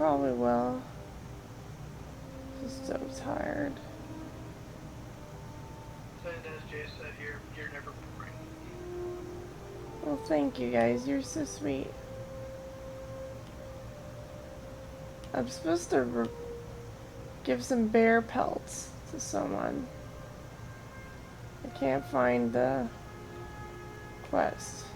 Probably will. Just so tired. And as Jay said, you're never boring. Well, thank you guys. You're so sweet. I'm supposed to give some bear pelts to someone. I can't find the quest.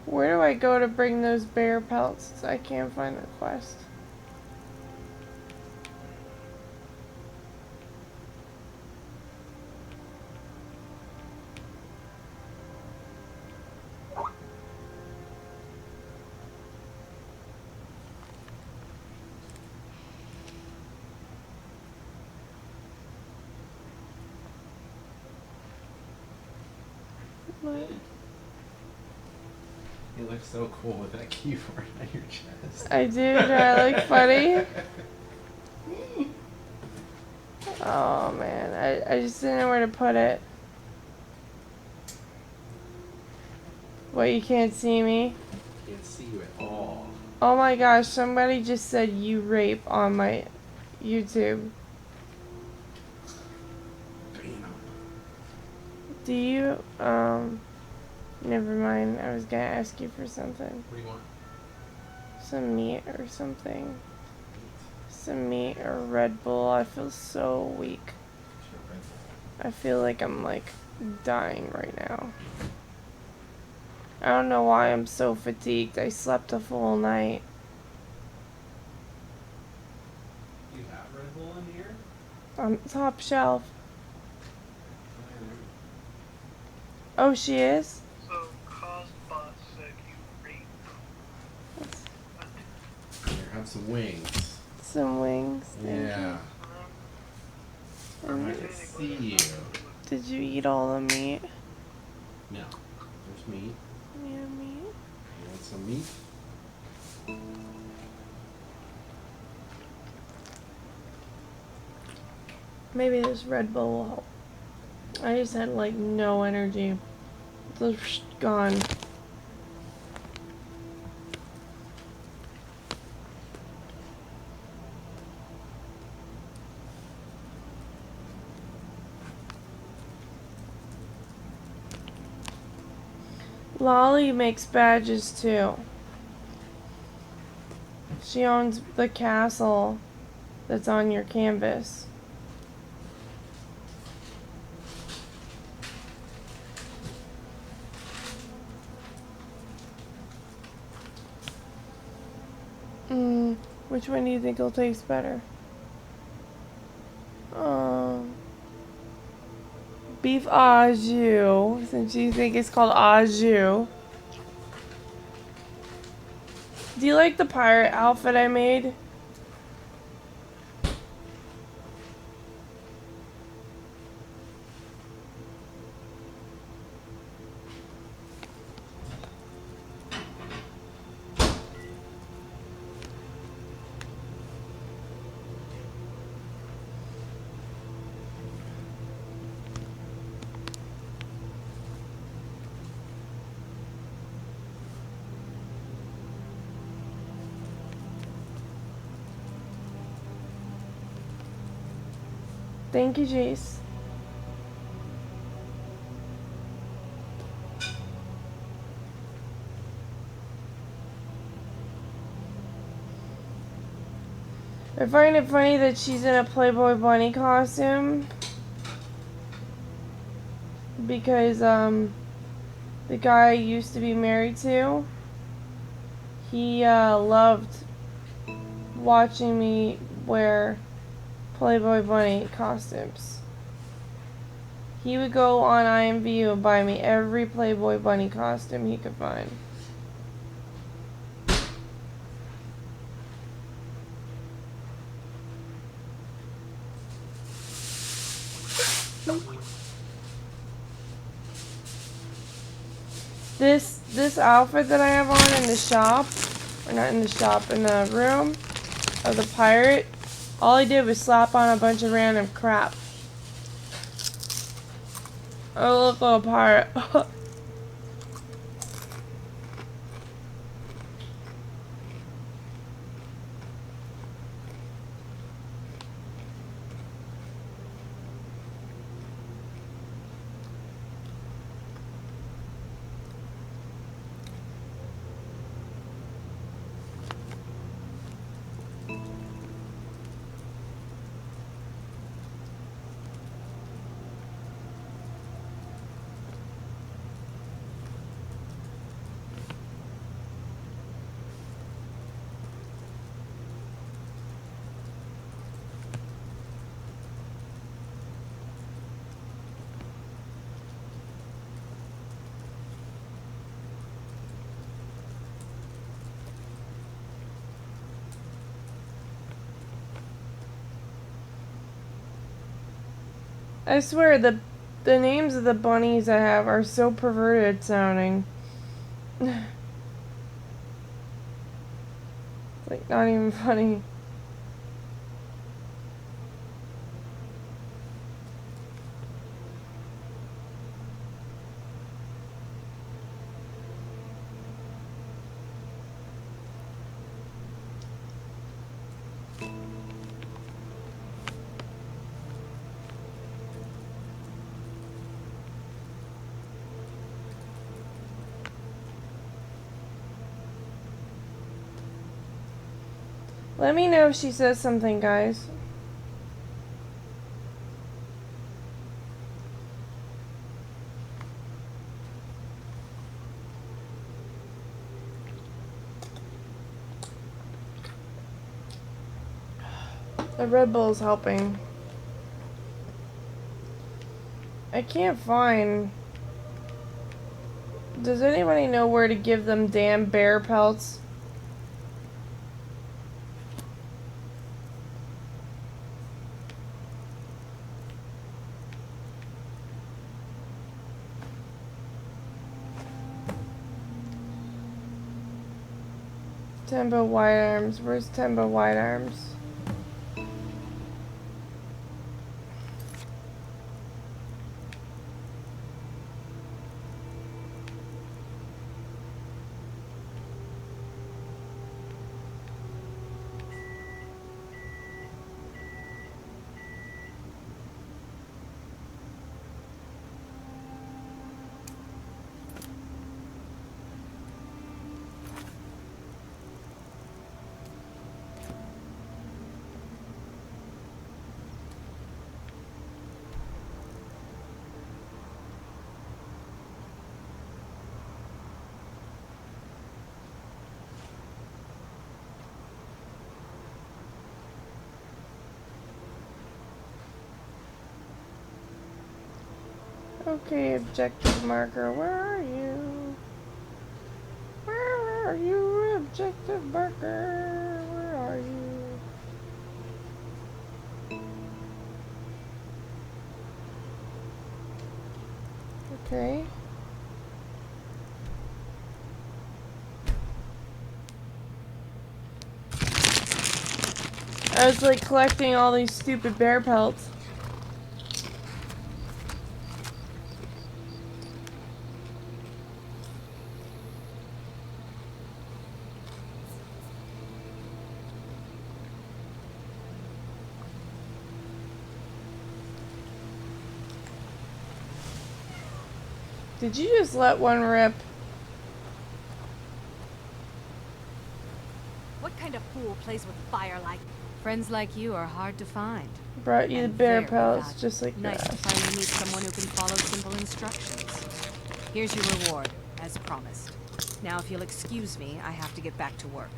Where do I go to bring those bear pelts? I can't find the quest. What? You look so cool with that keyboard on your chest. I do? Do I look funny? Oh man, I just didn't know where to put it. What, you can't see me? Can't see you at all. Oh my gosh, somebody just said you rape on my YouTube. Damn. Do you, never mind, I was gonna ask you for something. What do you want? Some meat or something. Some meat or Red Bull. I feel so weak. Sure, Red Bull. I feel like I'm like dying right now. I don't know why I'm so fatigued. I slept a full night. You have Red Bull in here? On top shelf. Oh, she is? So, Cosbot said you rape. Here, have some wings. Some wings. Thank Yeah. you. I And can see you. did you eat all the meat? No. There's meat. Yeah, meat. You want some meat? Maybe this Red Bull will help. I just had like no energy. It's gone. Lolly makes badges too. She owns the castle that's on your canvas. Which one do you think will taste better? Beef au jus, since you think it's called au jus. Do you like the pirate outfit I made? Thank you, Jace. I find it funny that she's in a Playboy bunny costume because the guy I used to be married to, he loved watching me wear Playboy bunny costumes. He would go on IMVU and buy me every Playboy bunny costume he could find. This outfit that I have on in the shop, or not in the shop, in the room of the pirate, all I did was slap on a bunch of random crap. Oh, look, little pirate. I swear, the names of the bunnies I have are so perverted sounding. It's like not even funny. Let me know if she says something, guys. The Red Bull's helping. I can't find... Does anybody know where to give them damn bear pelts? Tembo White Arms. Where's Tembo White Arms? Okay, objective marker, where are you? Where are you, objective marker? Where are you? Okay. I was like collecting all these stupid bear pelts. Did you just let one rip? What kind of fool plays with fire like? Friends like you are hard to find. Brought you the And bear very pelts, valuable. just like Nice that. to finally meet someone who can follow simple instructions. Here's your reward, as promised. Now, if you'll excuse me, I have to get back to work.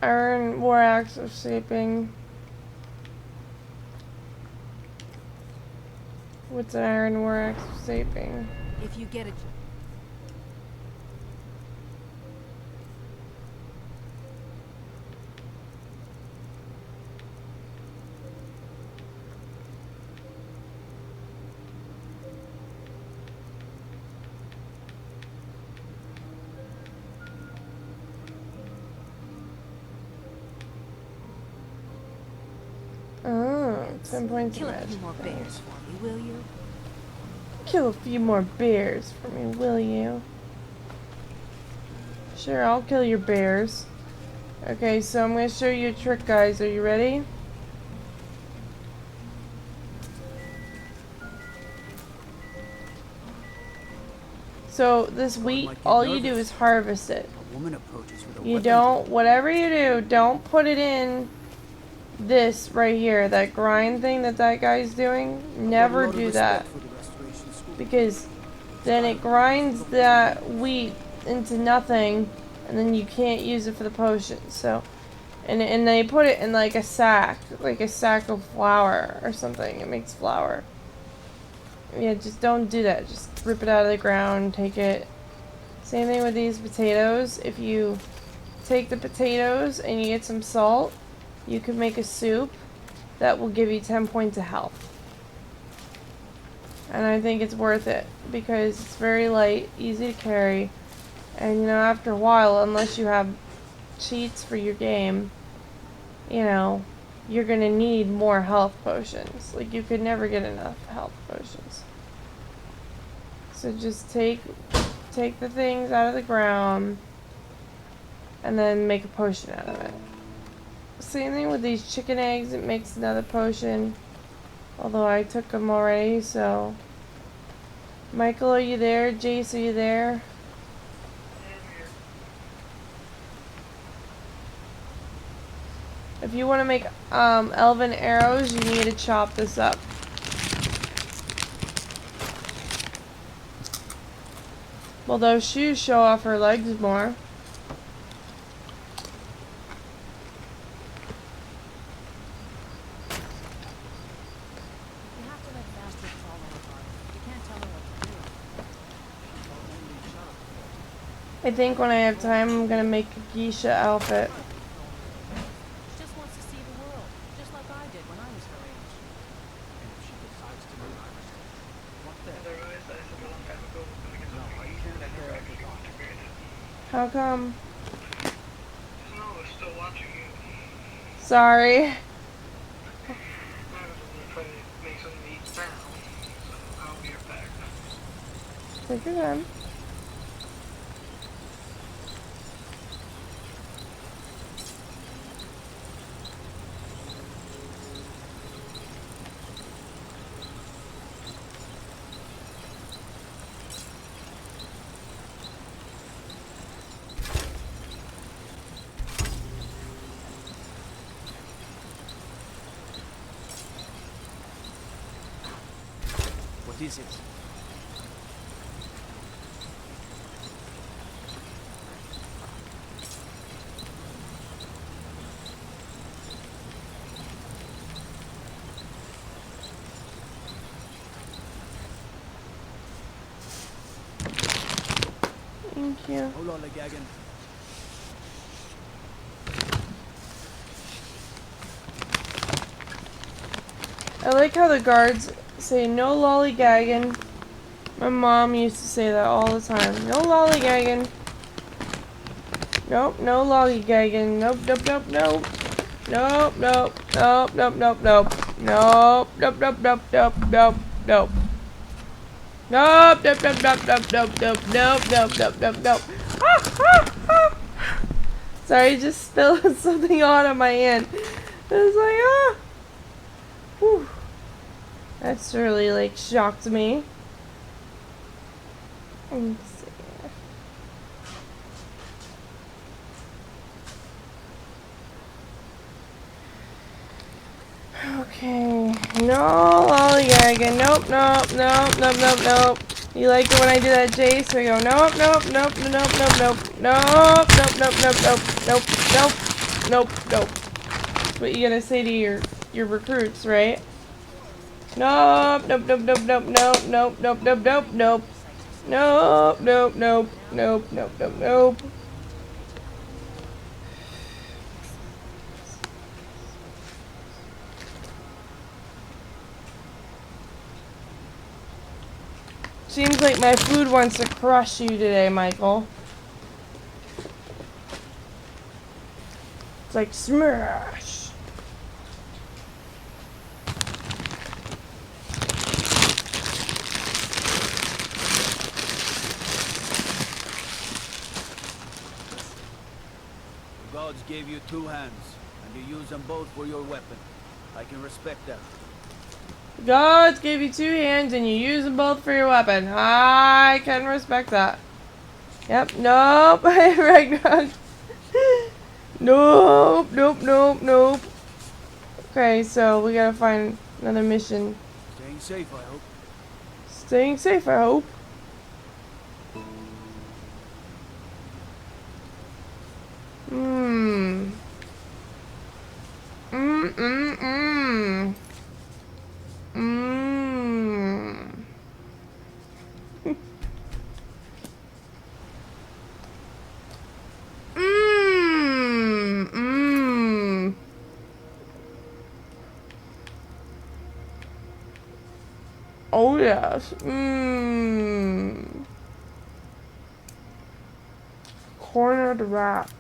Iron war axe of shaping. What's an iron war axe of shaping? If you get a Oh, 10 points kill of a few magic. more bears for me, will you? Kill a few more bears for me, will you? Sure, I'll kill your bears. Okay, so I'm going to show you a trick, guys. Are you ready? So, this wheat, all you do is harvest it. A woman approaches with a You weapon. don't, whatever you do, don't put it in this right here, that grind thing that guy's doing. Never do that. Because then it grinds that wheat into nothing, and then you can't use it for the potions. So, and they put it in like a sack of flour or something. It makes flour. Yeah, just don't do that. Just rip it out of the ground, take it. Same thing with these potatoes. If you take the potatoes and you get some salt, you can make a soup that will give you 10 points of health. And I think it's worth it because it's very light, easy to carry, and you know, after a while, unless you have cheats for your game, you know, you're gonna need more health potions. Like, you could never get enough health potions. So just take the things out of the ground and then make a potion out of it. Same thing with these chicken eggs, it makes another potion. Although I took them already, so... Michael, are you there? Jace, are you there? If you want to make elven arrows, you need to chop this up. Well, those shoes show off her legs more. You have to let Bastard follow her. You can't tell her what to do. I think when I have time, I'm gonna make a geisha outfit. She just wants to see the world, just like I did when I was her age. And if she decides to move Iverson, what then? I realized that I said a long time ago was gonna get No, something I easy can't that bear never the actually thought. integrated. How come? No, I was still watching you. Sorry. I was gonna try to make something to eat now, so I'll be right back. Take your time. What is it? Thank you. Hold on, Gagan. I like how the guards say no lollygagging. My mom used to say that all the time. No lollygagging. Nope, no lollygagging. Nope, nope, nope, nope. Nope, nope, nope, nope, nope, nope. Nope, nope, nope, nope, nope, nope, nope. Nope, nope, nope, nope, nope, nope, nope, nope, nope, nope, nope, nope. Sorry, I just spilled something on my hand. It was like, ah. Whew. That's really, like, shocked me. Let's see. Okay. No lollygagging. Nope, nope, nope, nope, nope, nope. You like it when I do that, Jace? I go, nope, nope, nope, nope, nope, nope, nope, nope, nope, nope, nope, nope, nope, nope. nope, nope. That's what you gotta say to your recruits, right? Nope, nope, nope, nope, nope, nope, nope, nope, nope, nope, nope. Nope, nope, nope, nope, nope, nope, nope. Seems like my food wants to crush you today, Michael. It's like smash. The gods gave you two hands, and you use them both for your weapon. I can respect that. Gods gave you two hands and you use them both for your weapon. I can respect that. Yep, nope. Ragnarok. Nope, nope, nope, nope. Okay, so we gotta find another mission. Staying safe, I hope. Staying safe, I hope. Mmm. Mmm, mmm, mmm. Mmm. Mmm. Mmm. Oh yes. Mmm. Cornered rat.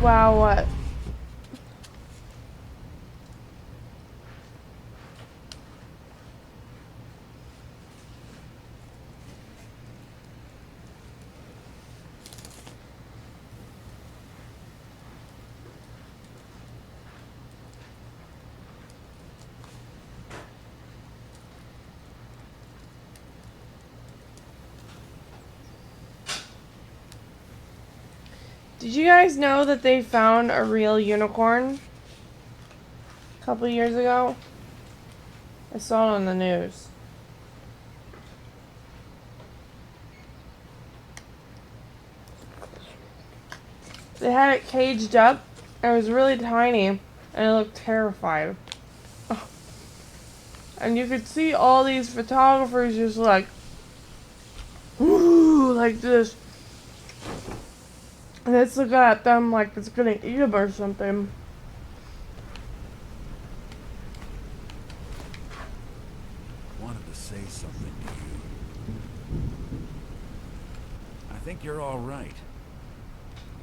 Wow, what? Did you guys know that they found a real unicorn a couple years ago? I saw it on the news. They had it caged up, and it was really tiny, and it looked terrified. Oh. And you could see all these photographers just like, ooh, like this. And it's looking at them like it's gonna eat them or something. Wanted to say something to you. I think you're all right.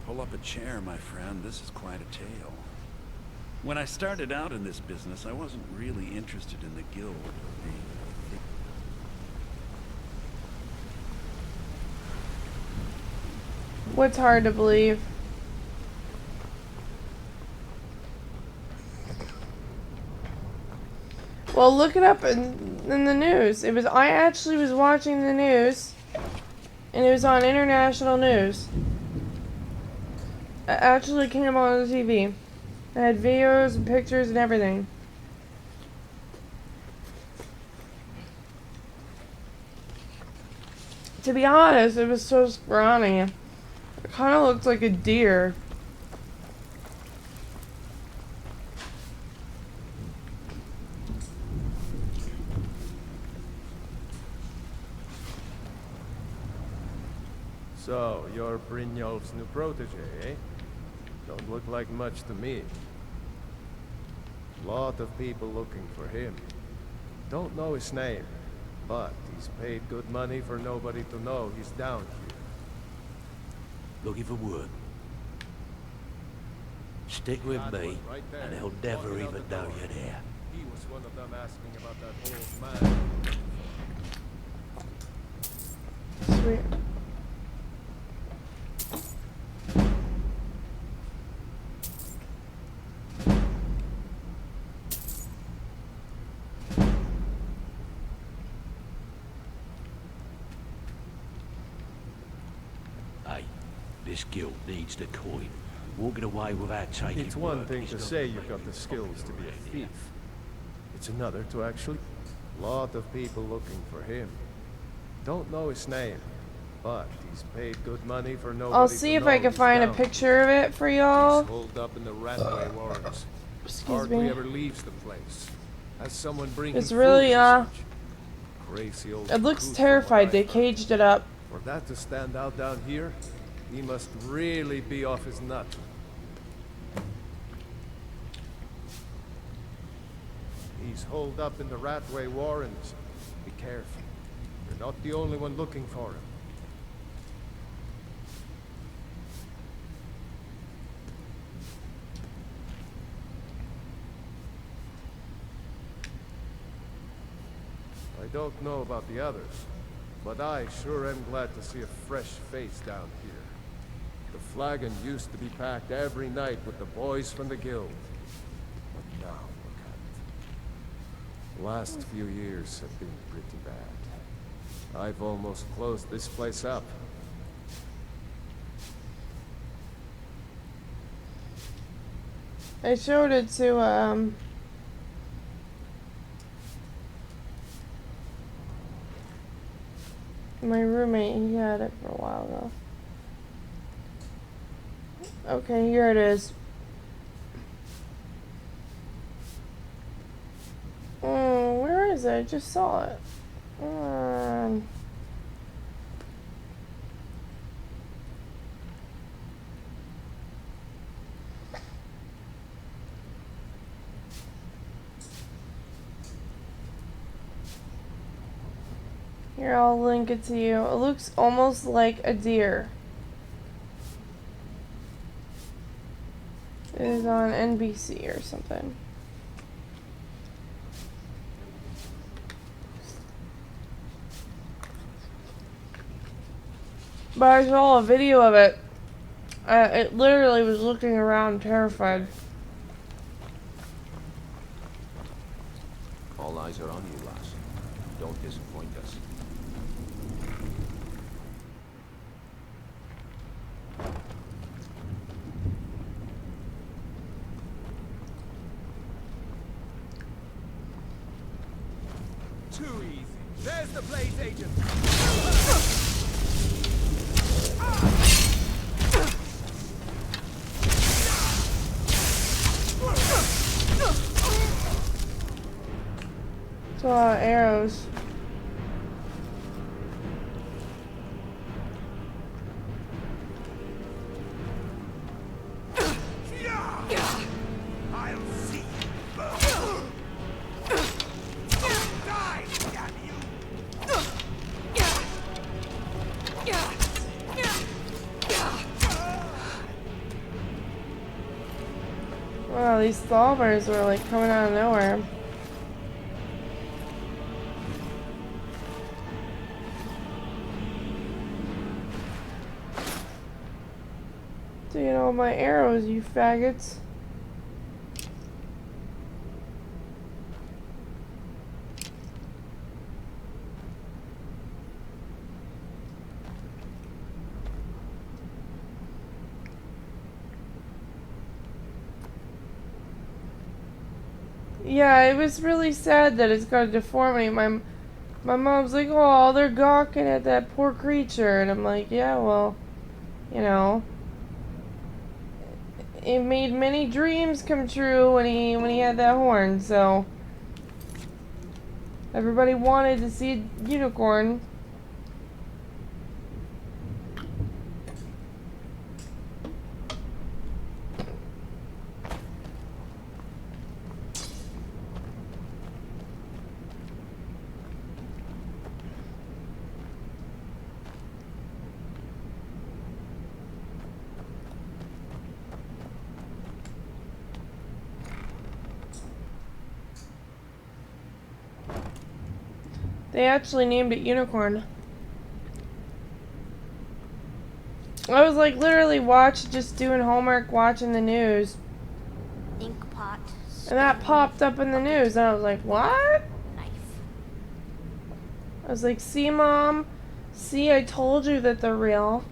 Pull up a chair, my friend. This is quite a tale. When I started out in this business, I wasn't really interested in the guild or being What's hard to believe? Well, look it up in the news. I actually was watching the news, and it was on international news. It actually came on the TV. It had videos and pictures and everything. To be honest, it was so scrawny. It kind of looked like a deer. So, you're Brynjolf's new protege, eh? Don't look like much to me. Lot of people looking for him. Don't know his name, but he's paid good money for nobody to know he's down here. Looking for wood. Stick with That me, one right there, and he'll never walking out even the know door. you're there. He was one of them asking about that old man. Sweet. this guild needs the coin. Walking away without taking It's one work thing is to not say the you've got the way skills to be a around here. thief. It's another to actually... Lot of people looking for him. Don't know his name, but he's paid good money for nobody I'll to see if know I can he's find a down. picture of it for y'all. He's holed up in the Ratway Warrens. Excuse Hardly me. ever leaves the place. Has someone bring It's him really, food and such. Crazy old It looks coot from terrified. what They I've heard. caged it up. For that to stand out down here, he must really be off his nut. He's holed up in the Ratway Warrens. Be careful. You're not the only one looking for him. I don't know about the others, but I sure am glad to see a fresh face down here. The flagon used to be packed every night with the boys from the guild. But now, look at it. The last few years have been pretty bad. I've almost closed this place up. I showed it to, my roommate. He had it for a while though. Okay, here it is. Where is it? I just saw it. Here, I'll link it to you. It looks almost like a deer. It is on NBC or something. But I saw a video of it. It literally was looking around terrified. All eyes are on you, lass. Don't disappoint us. Too easy. There's the Blaze agent. It's a lot of arrows. I'll see you burn. Die, damn you! Wow, these solvers were like coming out of nowhere. Taking all my arrows, you faggots. Yeah, it was really sad that it's got a deformity. My mom's like, oh, they're gawking at that poor creature. And I'm like, yeah, well, you know. It made many dreams come true when he had that horn, so. Everybody wanted to see a unicorn. They actually named it Unicorn. I was like literally just doing homework, watching the news. Ink pot. And that popped up in the news and I was like, what? Knife. I was like, see, Mom? See, I told you that they're real.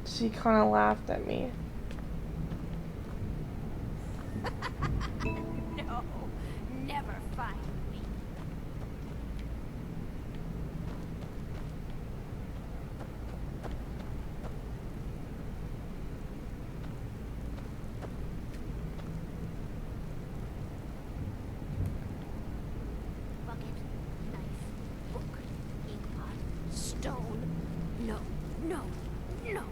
She kind of laughed at me. No, never find me. Bucket, knife, book, inkpot, stone. No, no, no.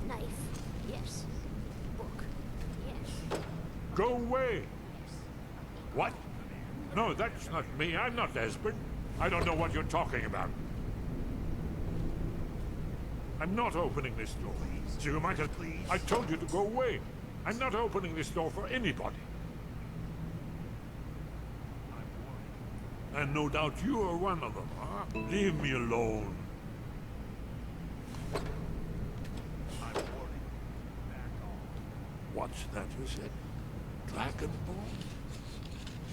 Knife, yes. Book, yes. Go away! What? No, that's not me. I'm not Esbern. I don't know what you're talking about. I'm not opening this door. So you might have... I told you to go away. I'm not opening this door for anybody. And no doubt you are one of them, huh? Leave me alone. What's that you said? Dragonborn?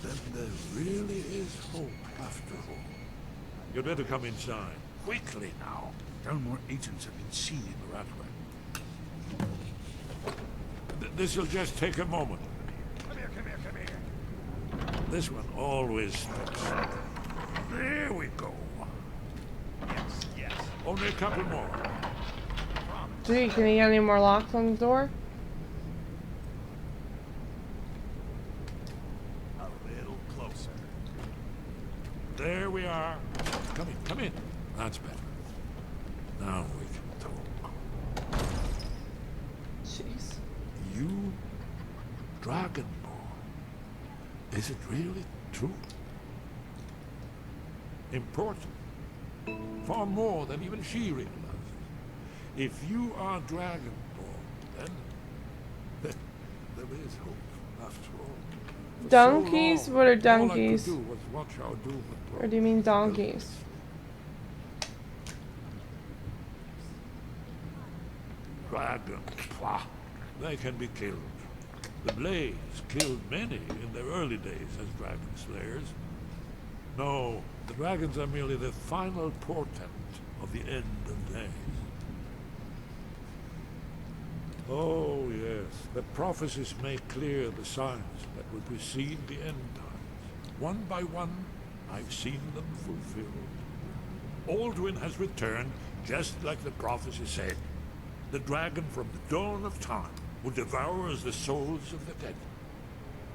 Then there really is hope after all. You'd better come inside. Quickly now. No more agents have been seen in the Ratway. This'll just take a moment. Come here, come here, come here. This one always sticks. There we go. Yes, yes. Only a couple more. Gee, can you get any more locks on the door? A little closer. There we are. Come in, come in. That's better. Now we can talk. Jeez. You, Dragonborn. Is it really true? Important. Far more than even she realizes. If you are Dragonborn, then there is hope after all. For Donkeys? so What are long, donkeys? All I could do was watch our doom approach. Or do you mean donkeys? Dragons, pah, they can be killed. The Blades killed many in their early days as dragon slayers. No, the dragons are merely the final portent of the end of days. Oh, yes, the prophecies make clear the signs that will precede the end times. One by one, I've seen them fulfilled. Alduin has returned just like the prophecy said. The dragon from the dawn of time will devour the souls of the dead.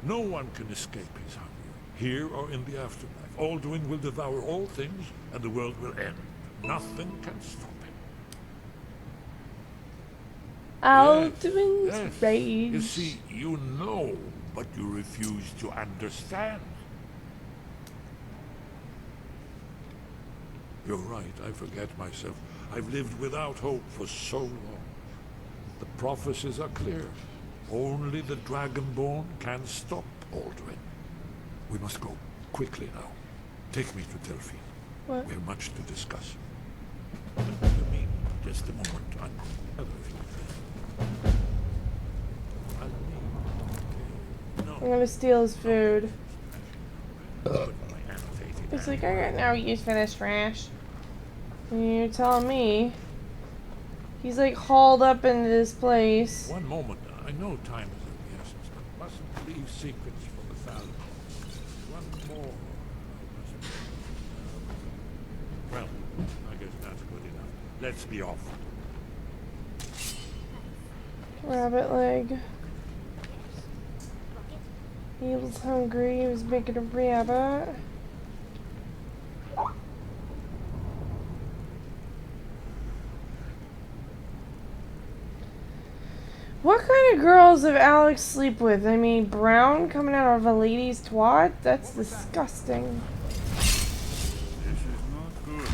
No one can escape his hunger, here or in the afterlife. Alduin will devour all things, and the world will end. Nothing can stop him. Alduin's Yes. rage. You see, you know, but you refuse to understand. You're right, I forget myself. I've lived without hope for so long. The prophecies are clear. Only the Dragonborn can stop Alduin. We must go quickly now. Take me to Delphine. What? We have much to discuss. Let me just a moment. I'm gonna steal his food. He's like, I got no use for this trash. And you're telling me he's like hauled up into this place. One moment. I know time is of the essence, but mustn't leave secrets for the fallible. One more. Well, I guess that's good enough. Let's be off. Rabbit leg. He was hungry. He was making a rabbit. What kind of girls does Alex sleep with? I mean, brown coming out of a lady's twat? That's disgusting. This is not good.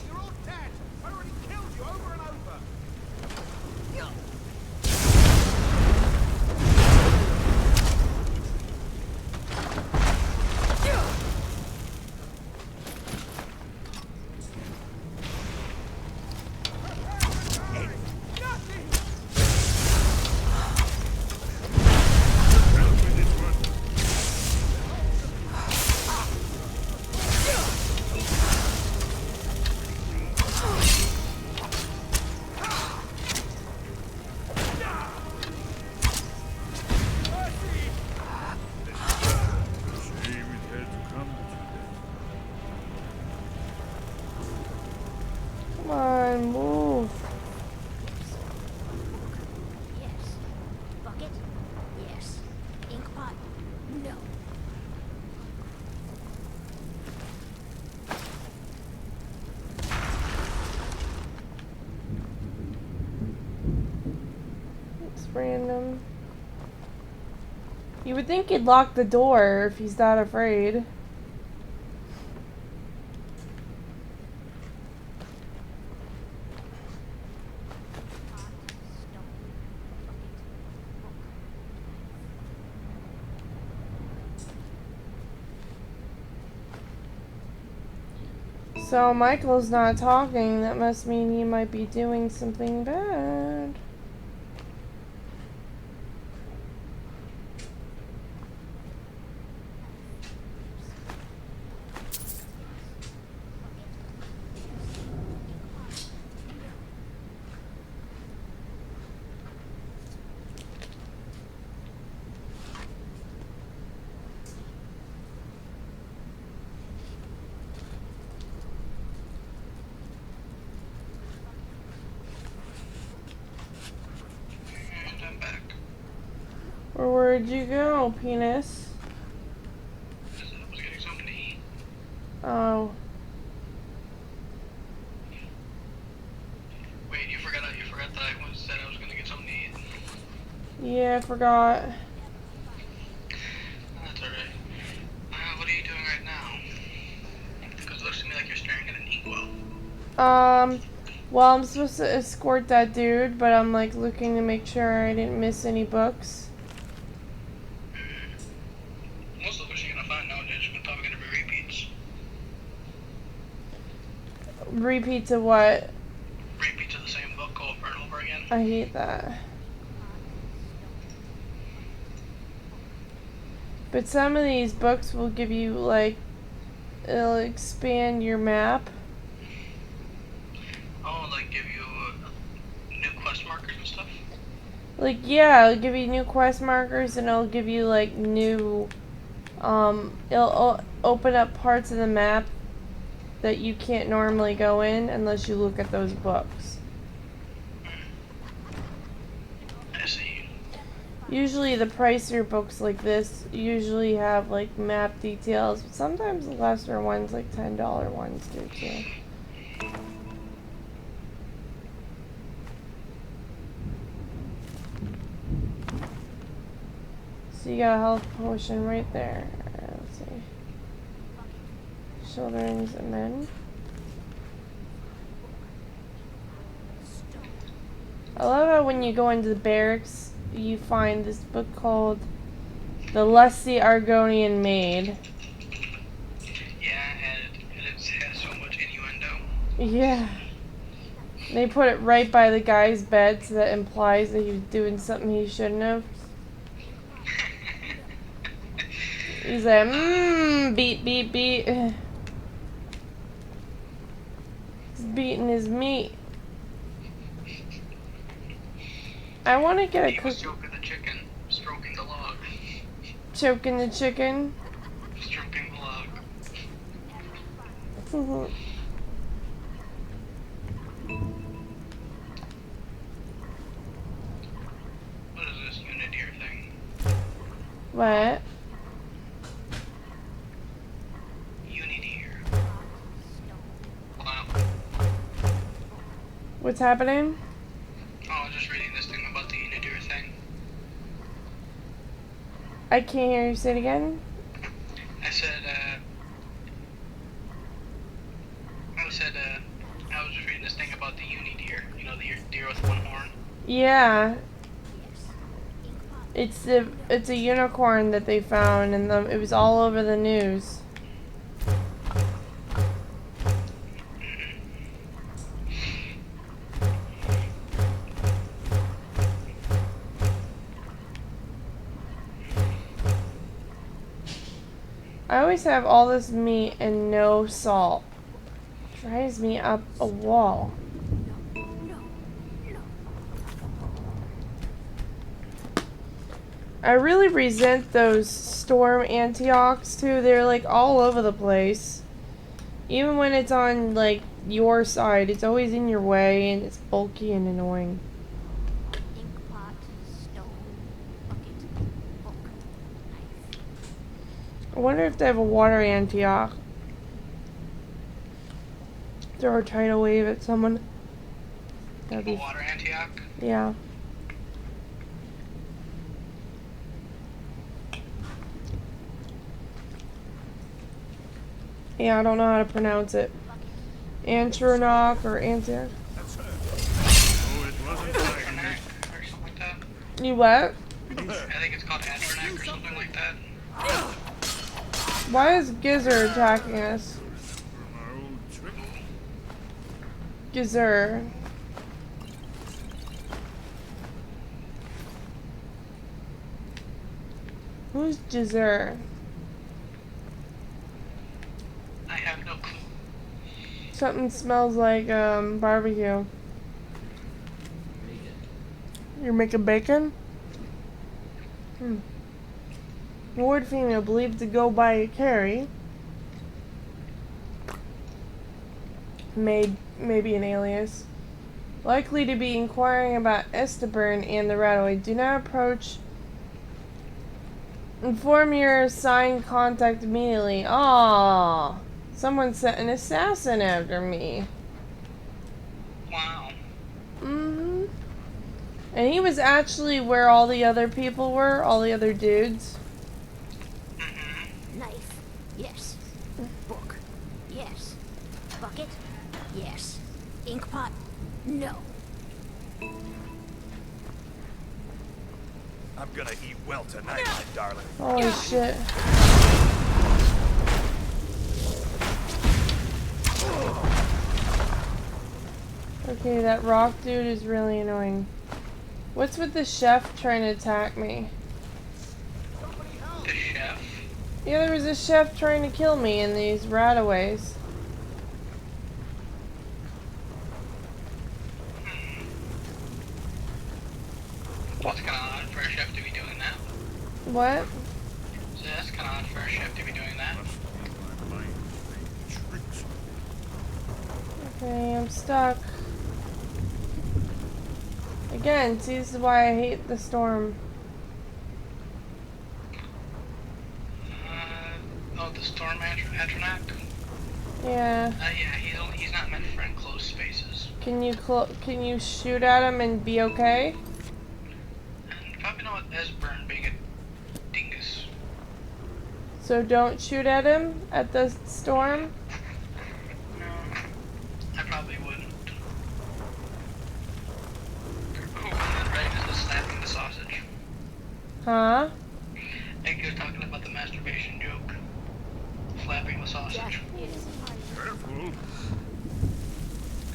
You're all dead. I already killed you over and over. random. You would think he'd lock the door if he's that afraid. So Michael's not talking. That must mean he might be doing something bad. And I'm back. Or where'd you go, penis? I said I was getting something to eat. Oh. Wait, you forgot that I said I was gonna get something to eat. Yeah, I forgot. That's alright. What are you doing right now? Because it looks to me like you're staring at an inkwell. Well, I'm supposed to escort that dude, but I'm like looking to make sure I didn't miss any books. Most of the books you're gonna find nowadays are probably gonna be repeats. Repeats of what? Repeats of the same book over and over again. I hate that. But some of these books will give you, like, it'll expand your map. Oh, like give you new quest markers and stuff? Like, yeah, it'll give you new quest markers and it'll give you, like, new, it'll open up parts of the map that you can't normally go in unless you look at those books. I see. Usually the pricier books like this usually have, like, map details, but sometimes the lesser ones, like $10 ones, do too. So you got a health potion right there. Let's see. Children's and men. I love how when you go into the barracks, you find this book called The Lusty Argonian Maid. Yeah, and it has so much innuendo. Yeah. They put it right by the guy's bed, so that implies that he was doing something he shouldn't have. He's like, beat, beat, beat. He's beating his meat. I want to get a He was cook. choking the chicken, stroking the log. Choking the chicken. Stroking the log. What is this Unideer thing? What? Unideer. Wow. What's happening? Oh, I was just reading this thing about the Unideer thing. I can't hear you say it again. I said, I was just reading this thing about the Unideer. You know, the deer with one horn. Yeah. It's a unicorn that they found, and it was all over the news. I always have all this meat and no salt. Drives me up a wall. I really resent those storm Antiochs too. They're like all over the place. Even when it's on like your side, it's always in your way and it's bulky and annoying. Inkpot, stone, bucket, book, knife. I wonder if they have a water Antioch. Throw a tidal wave at someone. That'd A be water Antioch? yeah. Yeah, I don't know how to pronounce it. Antronach or Antir. Oh, it wasn't Atronak or something like that. You what? I think it's called Atronak or something like that. Why is Gizzard attacking us? from our old trick. Gizzard. Who's Gizzard? I have no clue. Something smells like barbecue. You're making bacon? Ward female believed to go by Carrie. Maybe an alias. Likely to be inquiring about Esteburn and the Rataway. Do not approach. Inform your assigned contact immediately. Aww. Someone sent an assassin after me. Wow. Mm-hmm. And he was actually where all the other people were, all the other dudes. Knife. Yes. Book. Yes. Bucket. Yes. Ink pot. No. I'm gonna eat well tonight, my darling. Holy shit. Okay, that rock dude is really annoying. What's with the chef trying to attack me? The chef? Yeah, there was a chef trying to kill me in these rataways. That's kind of odd for a chef to be doing that. What? So that's kind of odd for a chef to be doing that. My mind tricks me. Okay, I'm stuck. Again, see, this is why I hate the storm. Oh, the storm Atronak? Yeah. Yeah, he's not meant for enclosed spaces. Can you shoot at him and be okay? And you probably know what Esbern being a dingus. So don't shoot at him at the storm? No, I probably wouldn't. Oh, and then right is the slapping the sausage. Huh? I think you're talking about the masturbation joke. Flapping the sausage. Careful.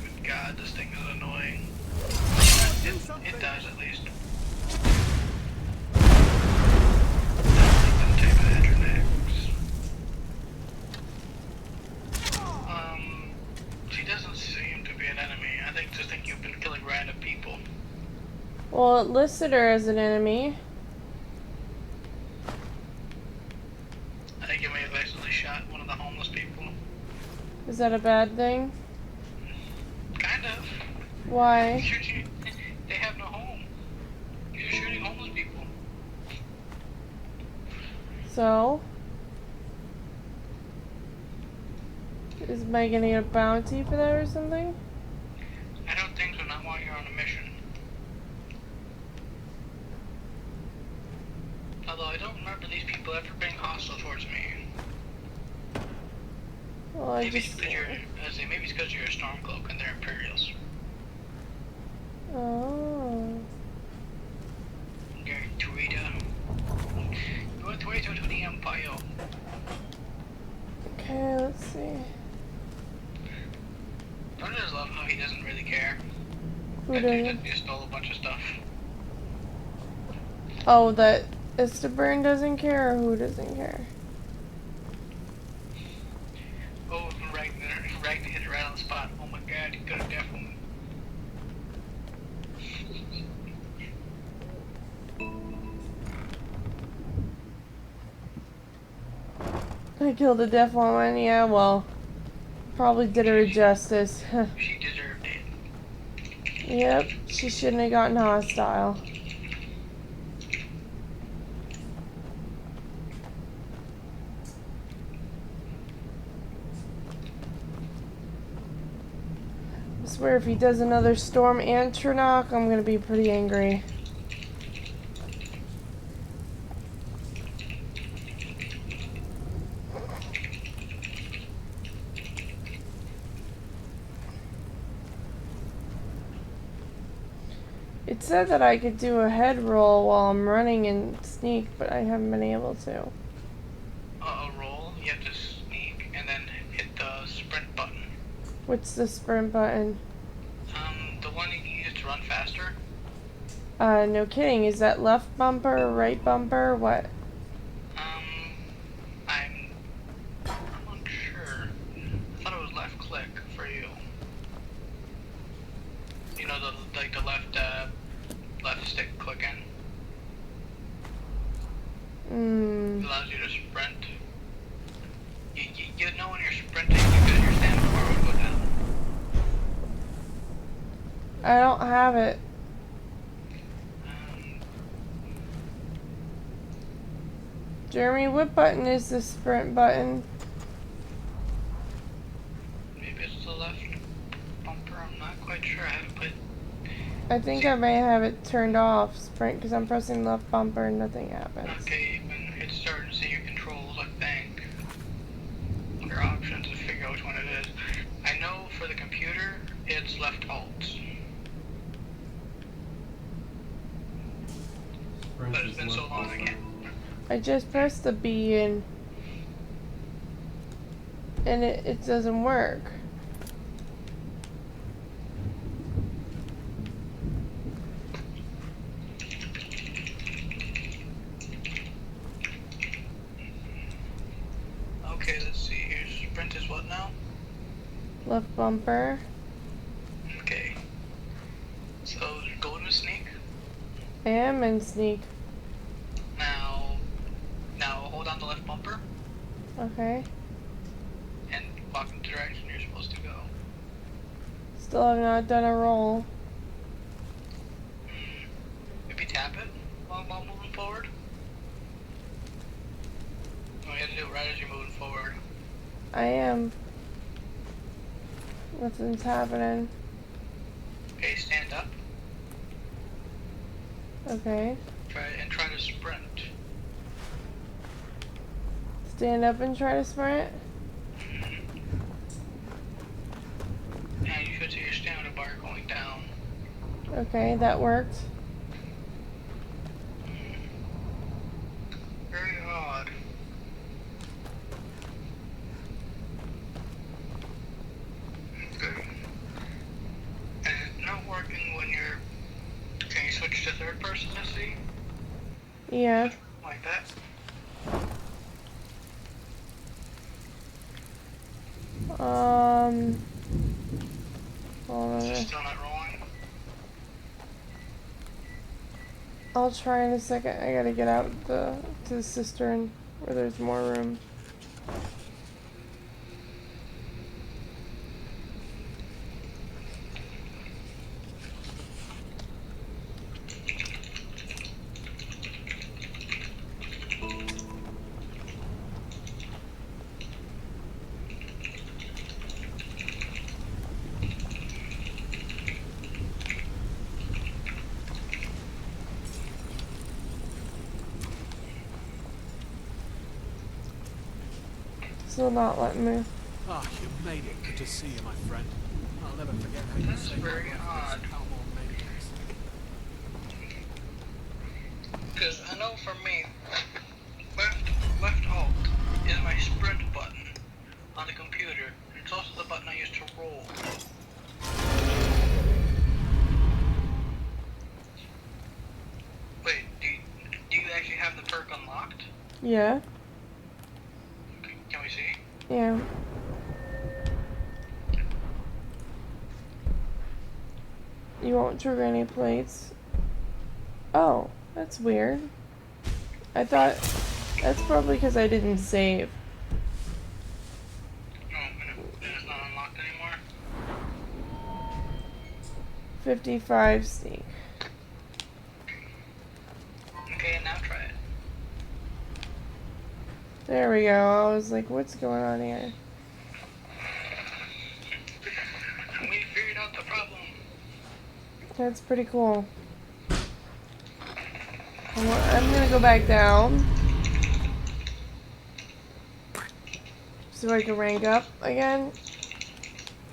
Good God, this thing is annoying. It does at least. She doesn't seem to be an enemy. I just think you've been killing random people. Well, it listed her as an enemy. I think you may have accidentally shot one of the homeless people. Is that a bad thing? Kind of. Why? They have no home. You're shooting homeless people. So? Is Meg gonna get a bounty for that or something? I don't think so, not while you're on a mission. Although I don't remember these people ever being hostile towards me. Well, Maybe it's because you're a Stormcloak and they're Imperials. Oh. You're Tweeda. You want Tweeda to the Empire. Okay, let's see. Don't I just love how he doesn't really care? Who That doesn't? dude just stole a bunch of stuff. Oh, that Esteburn doesn't care, or who doesn't care? Oh, Ragnar hit it right on the spot. Oh my god, he could have definitely. I killed a deaf woman, yeah, well, probably did her justice. She deserved it. Yep, she shouldn't have gotten hostile. I swear if he does another storm Antronach, I'm gonna be pretty angry. It said that I could do a head roll while I'm running and sneak, but I haven't been able to. A roll, you have to sneak and then hit the sprint button. What's the sprint button? The one you can use to run faster. No kidding. Is that left bumper or right bumper? What? I'm unsure. I thought it was left click for you. You know, the left stick clicking. It allows you to sprint. You know when you're sprinting because your stamina bar would go down. I don't have it. Jeremy, what button is the sprint button? Maybe it's the left bumper. I'm not quite sure. I haven't put. I think I may have it turned off, sprint, because I'm pressing left bumper and nothing happens. Okay, you can hit start and see your controls, I think. Your options to figure out which one it is. I know for the computer, it's left alt. But it's been so long I can't. I just pressed the B and it doesn't work. Okay, let's see here. Sprint is what now? Left bumper. Okay. So go into sneak. I am in sneak. Now hold on the left bumper Okay. and walk in the direction you're supposed to go. Still have not done a roll. Maybe tap it while moving forward. No, you have to do it right as you're moving forward. I am. Nothing's happening. Okay, stand up. Okay. Try to sprint. Stand up and try to sprint. And you should see your stamina bar going down. Okay, that worked. Very odd. Okay. And it's not working when you're. Can you switch to third person to see? Yeah. Like that? Hold on. Is it still not rolling? I'll try in a second. I gotta get out to the cistern where there's more room. Still not letting me. Ah, you made it. Good to see you, my friend. I'll never forget how you That's saved very my odd. cowboy maniacs. Because I know for me, left alt is my sprint button on the computer. It's also the button I use to roll. Wait, do you actually have the perk unlocked? Yeah. Can we see? Yeah. You won't trigger any plates. Oh, that's weird. I thought that's probably because I didn't save. No, and it's not unlocked anymore. 55 sneak. Okay, now try it. There we go. I was like, what's going on here? We figured out the problem. That's pretty cool. I'm gonna go back down so I can rank up again.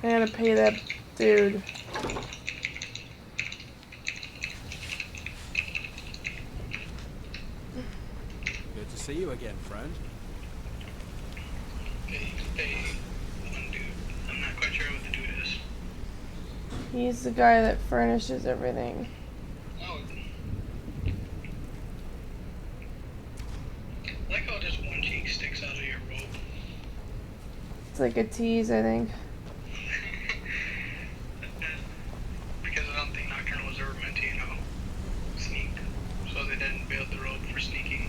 I gotta pay that dude. see you again, friend. One dude. I'm not quite sure what the dude is. He's the guy that furnishes everything. Oh. I like how just one cheek sticks out of your robe. It's like a tease, I think. Because I don't think Nocturne was ever meant to, sneak. So they didn't build the robe for sneaking.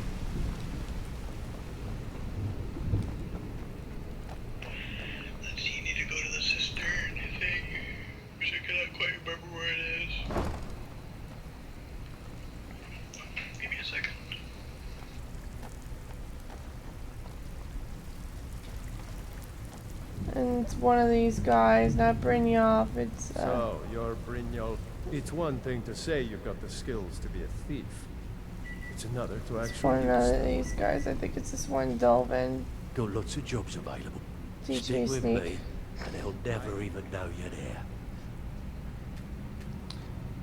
Let's see, you need to go to the cistern thing. Which I cannot quite remember where it is. Give me a second. And it's one of these guys, not Brynjolf, it's So, you're Brynjolf. It's one thing to say you've got the skills to be a thief. It's another to it's actually one use of them. these guys. I think it's this one Delvin. Got lots of jobs available. Teach Stick me with sneak. me, and they'll never even know you're there.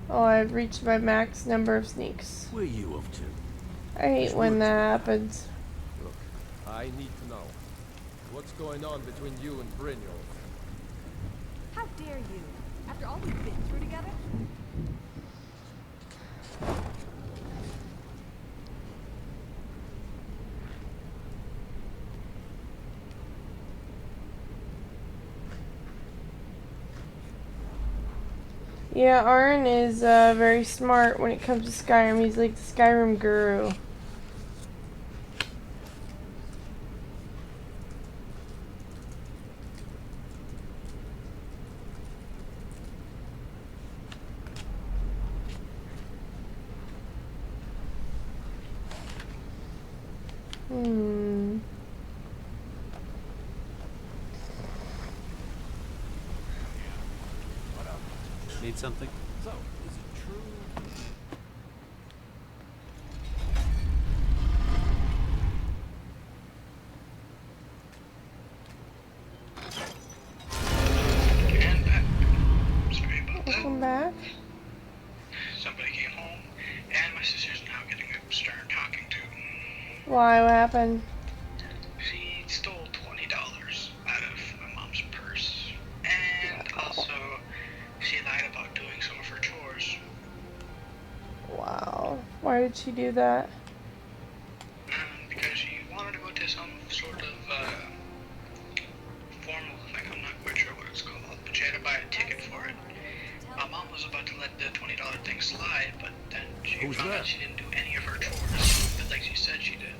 Oh, I've reached my max number of sneaks. Where you off to? I hate when that happens. Look, I need to know. What's going on between you and Brynjolf? How dare you? After all we've been through together? Yeah, Arn is very smart when it comes to Skyrim. He's like the Skyrim guru. Need something? So, is it true? And back. Sorry about that. Welcome back. Somebody came home, and my sister's now getting a stern talking to. Why? What happened? She stole $20 out of my mom's purse, and also she lied about doing some of her chores. Wow. Why did she do that? Because she wanted to go to some sort of formal thing. I'm not quite sure what it's called, but she had to buy a ticket for it. My mom was about to let the $20 thing slide, but then she Who's found that? out she didn't do any of her chores, but like she said she did.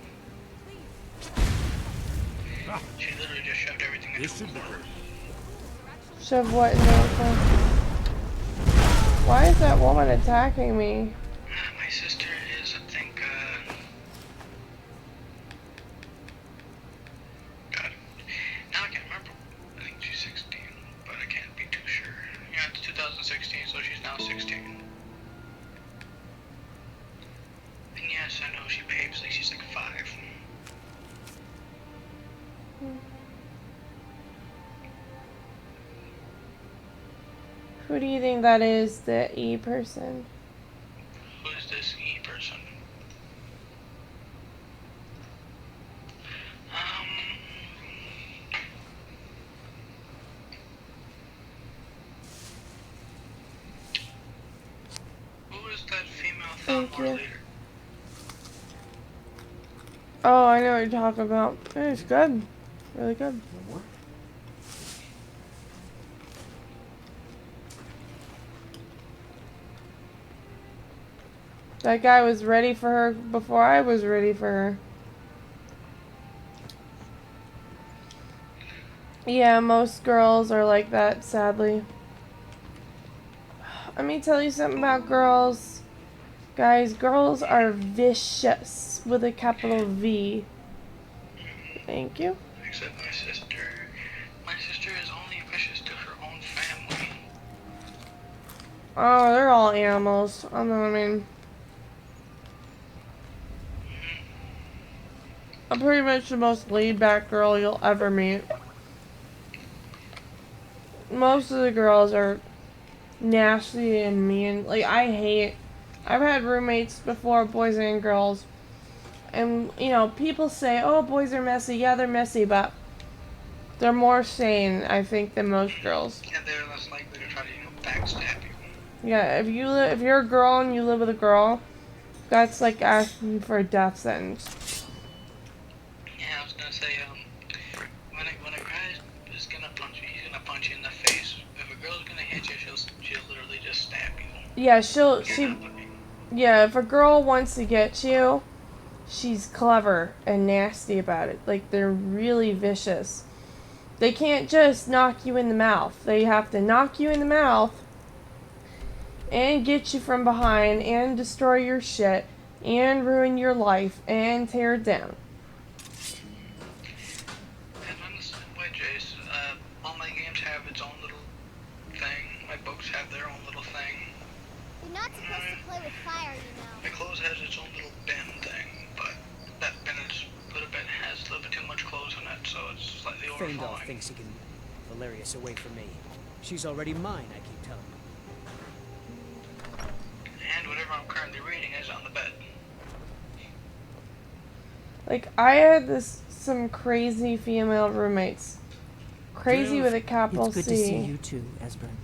She literally just shoved everything into a corner. Shove what in there? Why is that woman attacking me? My sister is, I think, God, now I can't remember. I think she's 16, but I can't be too sure. Yeah, it's 2016, so she's now 16. And yes, I know she behaves like she's like 5. Who do you think that is, the E person? Who is this E person? Who is that female Thank Thalmor you. leader? Oh, I know what you're talking about. It's good. Really good. That guy was ready for her before I was ready for her. Yeah, most girls are like that, sadly. Let me tell you something about girls. Guys, girls are vicious with a capital V. Thank you. Except my sister. My sister is only vicious to her own family. Oh, they're all animals. I mean, I'm pretty much the most laid-back girl you'll ever meet. Most of the girls are nasty and mean. Like, I've had roommates before, boys and girls, And, you know, people say, oh, boys are messy. Yeah, they're messy, but they're more sane, I think, than most girls. And they're less likely to try to, backstab you. Yeah, if you're a girl and you live with a girl, that's like asking for a death sentence. Yeah, I was gonna say, when a guy is gonna punch you, he's gonna punch you in the face. If a girl's gonna hit you, she'll literally just stab you. Yeah, yeah, if a girl wants to get you, she's clever and nasty about it. Like, they're really vicious. They can't just knock you in the mouth. They have to knock you in the mouth and get you from behind and destroy your shit and ruin your life and tear it down. And I'm the same way, Jace. All my games have its own little thing. My books have their own little thing. You're not supposed to play with fire, you know. My clothes has its own little bin thing, but that bin has a little bit too much clothes in it, so it's slightly Feindorf overflowing. thinks he can keep Valerius away from me. She's already mine, I keep telling him. And whatever I'm currently reading is on the bed. Like, I had some crazy female roommates. Crazy with a capital It's good C. to see you too, Esbern.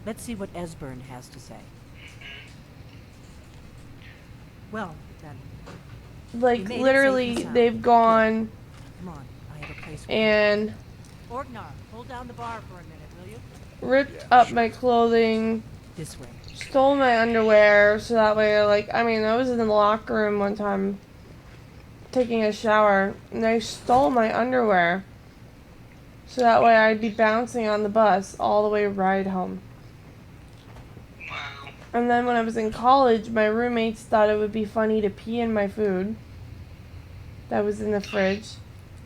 Let's see what Esbern has to say. Well, then. Like, You made it literally, safe and sound. they've gone Come on, I have a place for and you. Orgnar, hold down the bar for a minute, will you? ripped up my clothing, This way. stole my underwear, so that way, like, I mean, I was in the locker room one time taking a shower, and they stole my underwear, so that way I'd be bouncing on the bus all the way ride home. Wow. And then when I was in college, my roommates thought it would be funny to pee in my food that was in the fridge.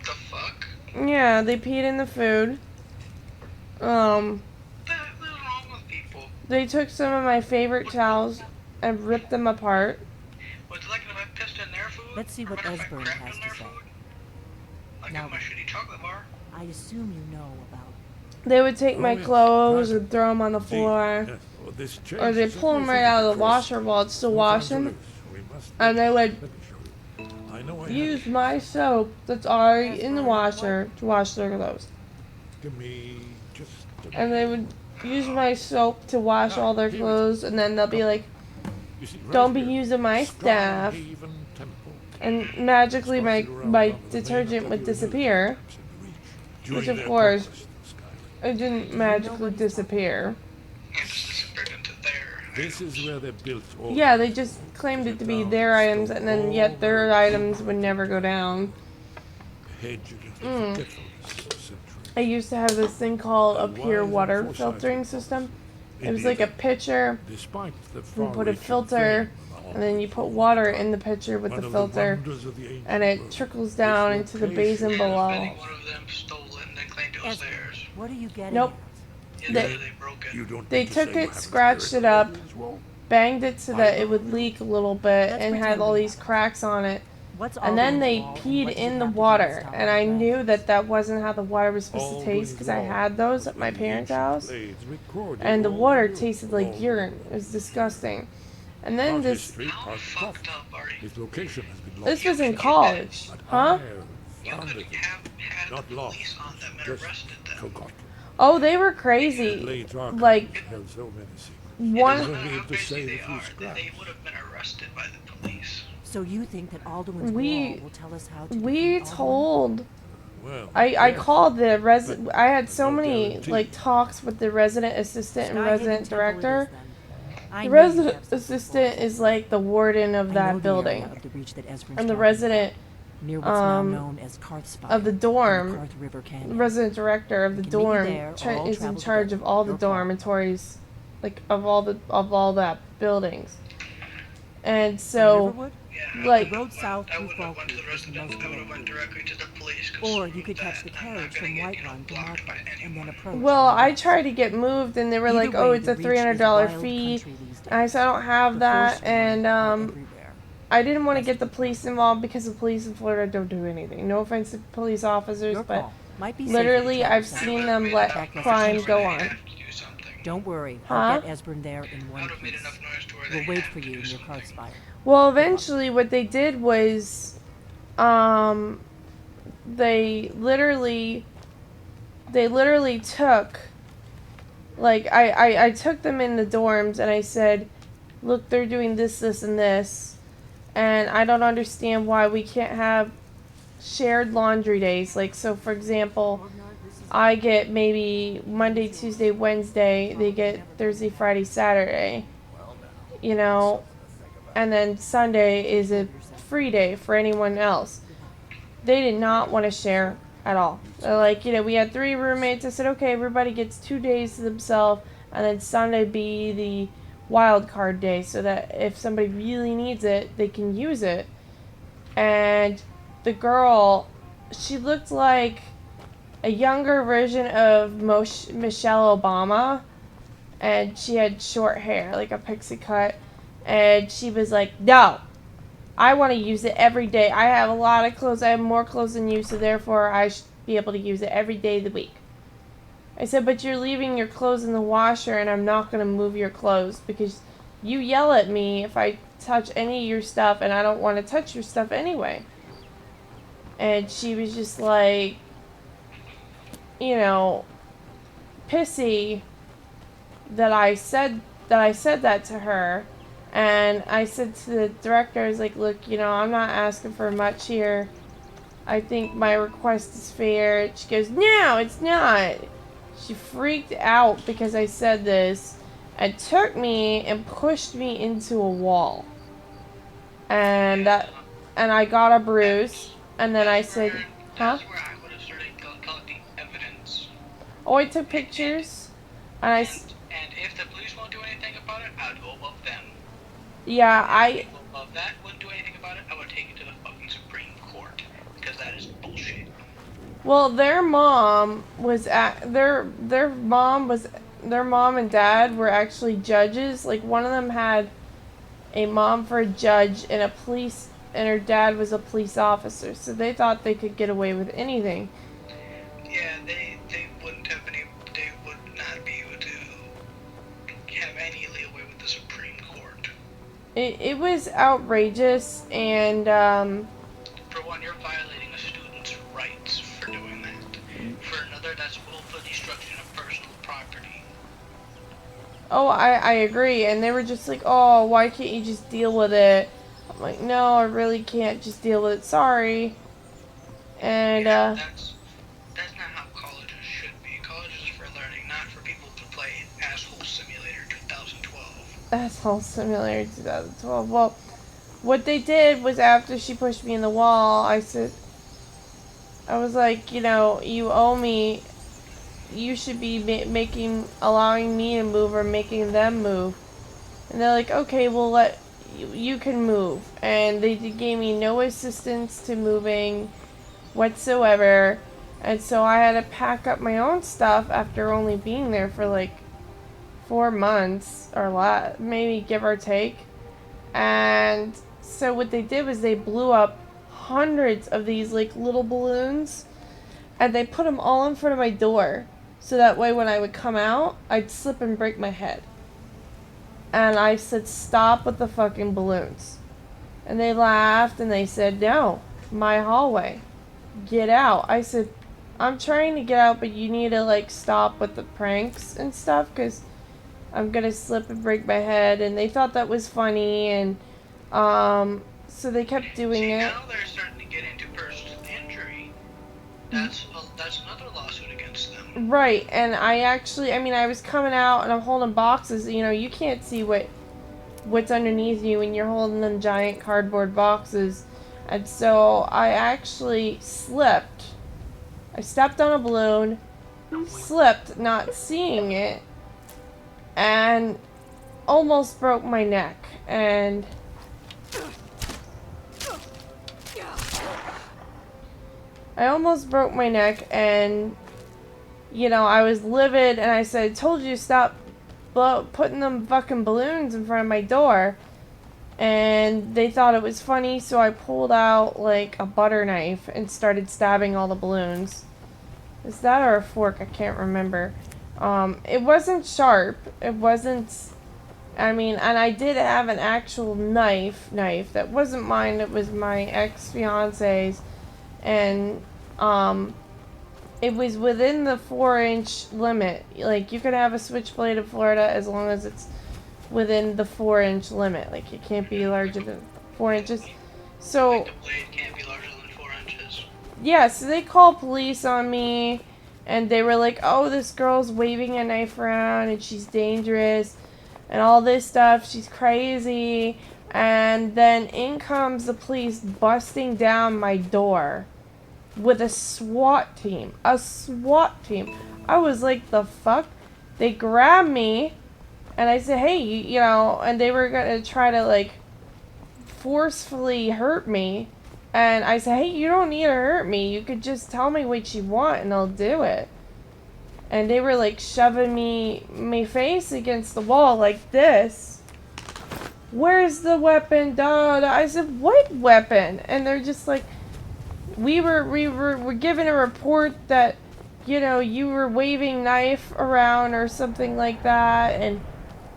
The fuck? Yeah, they peed in the food. What the hell is wrong with people? They took some of my favorite towels and ripped them apart. What's it like if I pissed in their food? Let's see what Or if I Esbern crapped has in to their say. food? Like Now- in my shitty chocolate bar? I assume you know about. They would take my Oh, yes. clothes Right. and throw them on the floor. Yes. Oh, this Or changes they pull them right everything, out of the Chris. washer while it's still Los washing. Angeles, we must And they would Let me show you. I know I have use it. my soap that's already in the washer to wash their clothes. Give me just a And they would use my soap to wash all their clothes, and then they'll be like, You see, right don't be here, using my stuff. Scarhaven Temple. And magically my Spotted around my on the detergent main would W disappear. maps in the reach during Which of their course, conquest of Skyrim. it didn't magically disappear. It just disappeared into there. This is where they built all Yeah, the they just claimed it to be their items, and then yet their items would never go down. hedge against the Mm. forgetfulness of centuries. I used to have this thing called a And pure wise water and foresight filtering of system. in It was the like a event, pitcher, Despite the you put a far-reaching filter, fame and then of you put the water former in the pitcher with one the of filter, wonders of the ancient and it world, trickles down its into the location basin below. One of them stole it and then claimed it was Esbern, theirs. what are you getting Nope. at? Yeah, They- they broke it. You don't They mean to took say it, you haven't scratched heard it up, as well? banged it so that it would leak a little bit, Let's and had pretend all we these have it. cracks on it. What's And then Alduin's they Wall, and peed what does in it the have to do with water, Star and I Wars? knew that that wasn't how the water was supposed to All taste because I Alduin's had Wall those was at my when the parents' ancient house, blades recorded and the all water news tasted of like all urine. worlds. It was disgusting. And then Part this history, How part fucked prophet. up are you? His location has been this lost. was in college, But huh? I have You found could it. have had Not the lost, police on them and just arrested them. forgotten. Oh, they were The crazy. blades archive Like held so many secrets. one. There's No only matter how to busy save they a few are, scraps. they would have been arrested by the police. So you think that Alduin's We- Wall will tell us how to We defeat Alduin? told. Well, I yes, called the resident. but I had so no many guarantee. like talks with the resident assistant and Skyhaven resident Temple it director. is, then. I The knew you'd resident have some assistant support. is like the warden of I know that the area building, of the reach that Esbern's and the talking resident about, near what's now known as Karthspire of the dorm, in the Karth River the Canyon. resident director of the We can meet you dorm there, or all is in travel charge together. of all the Your call. dormitories, like of all that buildings. And In so, Riverwood? Yeah, like, The road south I through wouldn't have Fall went to the Creek is the resident. most I would have went direct directly to the police. 'cause route. Or you could that catch the I'm not carriage gonna from get, Whiterun to blocked Market by and anyone. then approach. well, from the I west. tried to get moved, and they were Either like, way, "Oh, it's the a reach is $300 wild fee." country these And I days. said, "I don't have The that," Forsworn and are everywhere. I didn't want to get the police involved because the police in Florida don't do anything. No offense to police officers, Your but call. Might be safer to literally, travel I've south. seen them let Back less crime attention. go They on. have to do something. Don't worry. Huh? I'll get Esbern there in one Would have made piece. enough noise to where We'll they wait had for to you do in your something. car's fire. Well, eventually what they did was, they literally took, like, I took them in the dorms and I said, look, they're doing this, this, and this, and I don't understand why we can't have shared laundry days. Like, so for example, I get maybe Monday, Tuesday, Wednesday, they get Thursday, Friday, Saturday, you know, and then Sunday is a free day for anyone else. They did not want to share at all. They're like, you know, we had 3 roommates. I said, okay, everybody gets 2 days to themselves, and then Sunday be the wild card day so that if somebody really needs it, they can use it. And the girl, she looked like a younger version of Michelle Obama, and she had short hair, like a pixie cut, and she was like, no, I want to use it every day. I have a lot of clothes. I have more clothes than you, so therefore I should be able to use it every day of the week. I said, but you're leaving your clothes in the washer, and I'm not going to move your clothes because you yell at me if I touch any of your stuff, and I don't want to touch your stuff anyway. And she was just like, you know, pissy that I said that to her. And I said to the director, I was like, look, you know, I'm not asking for much here. I think my request is fair. She goes, no, it's not. She freaked out because I said this and took me and pushed me into a wall. And I got a bruise. And then I said, huh? That's where I would have started collecting evidence. Oh, I took pictures. And And if the police won't do anything about it, I would go above them. Yeah, If people above that wouldn't do anything about it, I would take it to the fucking Supreme Court. Because that is bullshit. Well, their mom and dad were actually judges. Like, one of them had a mom for a judge and and her dad was a police officer. So they thought they could get away with anything. Yeah, they would not be able to have any leeway with the Supreme Court. It was outrageous, and for one, you're violating a student's rights for doing that. For another, that's willful destruction of personal property. oh, I agree. And they were just like, oh, why can't you just deal with it? I'm like, no, I really can't just deal with it. Sorry. And That's not how colleges should be. Colleges is for learning, not for people to play Asshole Simulator 2012. Asshole Simulator 2012. Well, what they did was after she pushed me in the wall, I was like, you know, you owe me. You should be allowing me to move or making them move. And they're like, okay, we'll you can move. And they gave me no assistance to moving whatsoever. And so I had to pack up my own stuff after only being there for like 4 months or less, maybe give or take. And so what they did was they blew up hundreds of these like little balloons, and they put them all in front of my door, so that way when I would come out, I'd slip and break my head. And I said, stop with the fucking balloons. And they laughed and they said, no, my hallway, get out. I said, I'm trying to get out, but you need to like stop with the pranks and stuff, because I'm gonna slip and break my head. And they thought that was funny, and so they kept doing it. Now they're starting to get into personal injury. That's another lawsuit against them. Right, and I was coming out and I'm holding boxes. You know, you can't see what's underneath you when you're holding them giant cardboard boxes. And so I actually slipped. I stepped on a balloon, slipped, not seeing it, and almost broke my neck. And I almost broke my neck, and you know, I was livid, and I said, I told you to stop putting them fucking balloons in front of my door. And they thought it was funny, so I pulled out like a butter knife and started stabbing all the balloons. Is that or a fork? I can't remember. It wasn't sharp. It wasn't, I mean, and I did have an actual knife that wasn't mine. It was my ex-fiance's, and, it was within the 4-inch limit. Like, you could have a switchblade in Florida as long as it's within the 4-inch limit. Like, it can't be larger than 4 inches. So, Like the blade can't be larger than 4 inches. yeah, so they called police on me, and they were like, oh, this girl's waving a knife around, and she's dangerous, and all this stuff, she's crazy. And then in comes the police busting down my door with a SWAT team. A SWAT team. I was like, the fuck? They grabbed me, and I said, hey, you know, and they were gonna try to, like, forcefully hurt me. And I said, hey, you don't need to hurt me. You could just tell me what you want, and I'll do it. And they were, like, shoving my face against the wall like this. Where's the weapon, Dad? I said, what weapon? And they're just like, we were given a report that, you know, you were waving knife around or something like that, and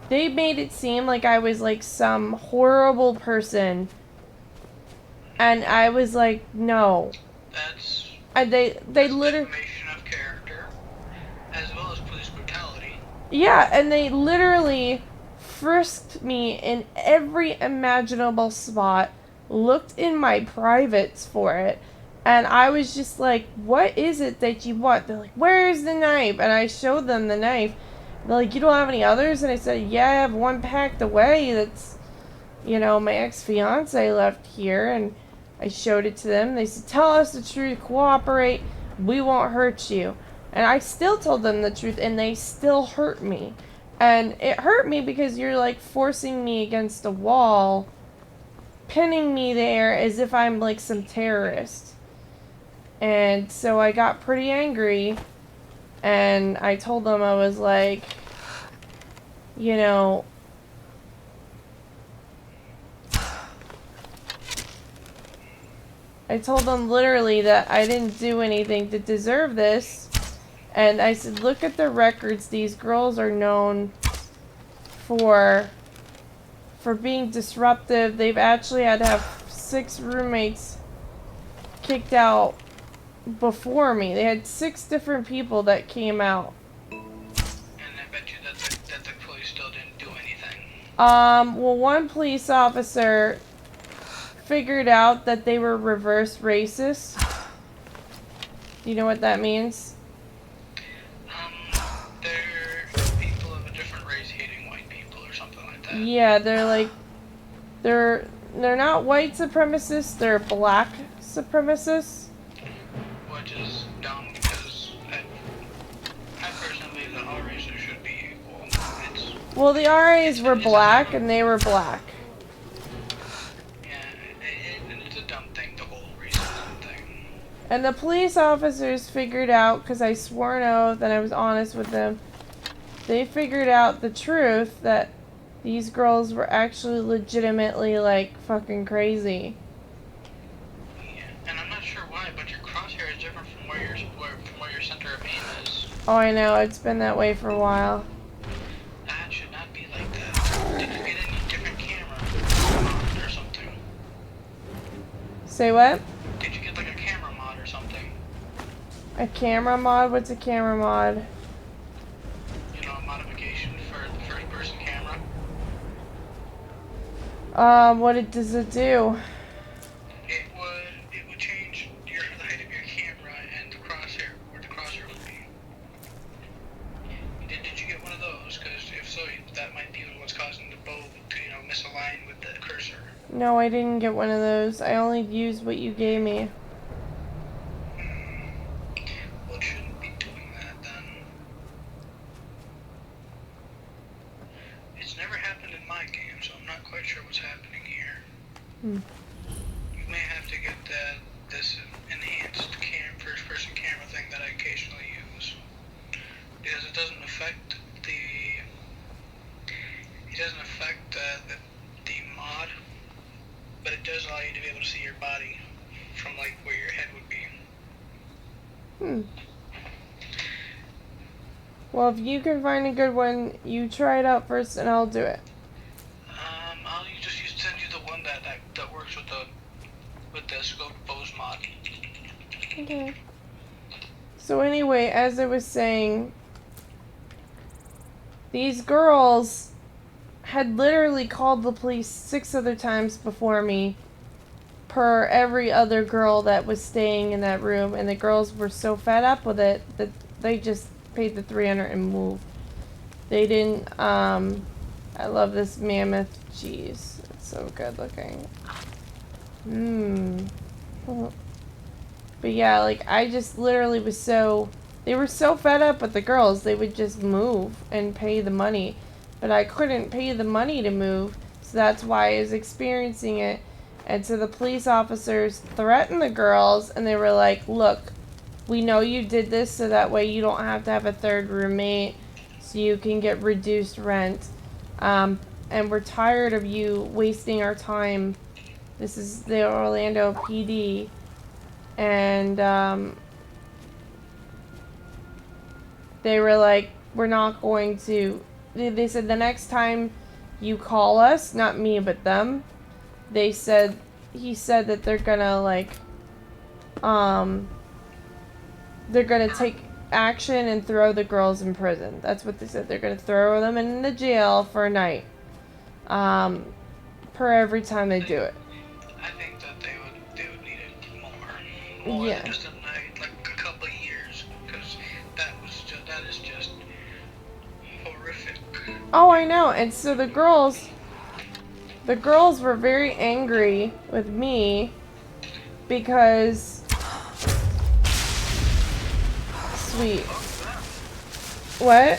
they made it seem like I was like some horrible person, and I was like, no. That's And they literally defamation of character, as well as police brutality. Yeah, and they literally frisked me in every imaginable spot, looked in my privates for it. And I was just like, what is it that you want? They're like, where's the knife? And I showed them the knife. They're like, you don't have any others? And I said, yeah, I have one packed away that's, you know, my ex-fiance left here. And I showed it to them. They said, tell us the truth, cooperate, we won't hurt you. And I still told them the truth, and they still hurt me. And it hurt me because you're, like, forcing me against a wall, pinning me there as if I'm, like, some terrorist. And so I got pretty angry, and I told them, I was like, you know, I told them literally that I didn't do anything to deserve this. And I said, look at the records. These girls are known for being disruptive. They've actually had to have 6 roommates kicked out before me. They had 6 different people that came out. And I bet you that the police still didn't do anything. Well, one police officer figured out that they were reverse racist. Do you know what that means? They're people of a different race hating white people or something like that. Yeah, they're like, they're not white supremacists, they're black supremacists. Which is dumb because I personally believe that all races should be equal. Well, the RAs were black and they were black. Yeah, it's a dumb thing, the whole racism thing. And the police officers figured out, because I swore an oath and I was honest with them, they figured out the truth that these girls were actually legitimately, like, fucking crazy. Yeah, and I'm not sure why, but your crosshair is different from where your center of aim is. Oh, I know, it's been that way for a while. That should not be like that. Did you get any different camera mod or something? Say what? Did you get like a camera mod or something? A camera mod? What's a camera mod? You know, a modification for the first-person camera? What does it do? It would change the height of your camera and the crosshair, where the crosshair would be. Did you get one of those? Because if so, that might be what's causing the bow to, you know, misalign with the cursor. No, I didn't get one of those. I only used what you gave me. Well, it shouldn't be doing that then. It's never happened in my game, so I'm not quite sure what's happening here. You may have to get this enhanced first-person camera thing that I occasionally use, because it doesn't affect the mod, but it does allow you to be able to see your body from like where your head would be. Well, if you can find a good one, you try it out first, and I'll do it. I'll just send you the one that works with the scope pose mod. Okay. So anyway, as I was saying, these girls had literally called the police 6 other times before me, per every other girl that was staying in that room, and the girls were so fed up with it that they just paid the $300 and moved. They didn't, I love this mammoth cheese. It's so good looking. But yeah, like, I just literally was so, they were so fed up with the girls, they would just move and pay the money. But I couldn't pay the money to move, so that's why I was experiencing it. And so the police officers threatened the girls, and they were like, look, we know you did this so that way you don't have to have a third roommate, so you can get reduced rent. And we're tired of you wasting our time. This is the Orlando PD. And they were like, we're not going to, they said the next time you call us, not me but them, he said that they're gonna like, they're gonna take action and throw the girls in prison. That's what they said. They're gonna throw them in the jail for a night, per every time they do it. I think that they would need it more Yeah. than just a night, like a couple of years, because that is just horrific. Oh, I know. And so the girls were very angry with me because, sweet. What?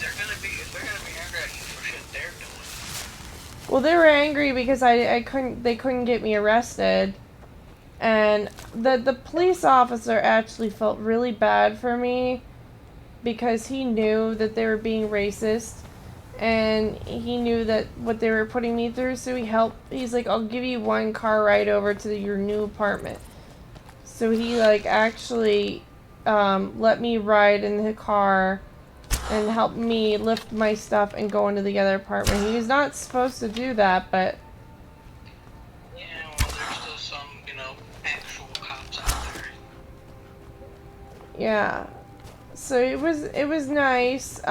Well, they were angry because they couldn't get me arrested. And the police officer actually felt really bad for me because he knew that they were being racist, and he knew that what they were putting me through, so he's like, I'll give you one car ride over to your new apartment. So he like actually let me ride in the car and help me lift my stuff and go into the other apartment. He was not supposed to do that, but Yeah, well, there's still some, actual cops out there. yeah. So it was nice.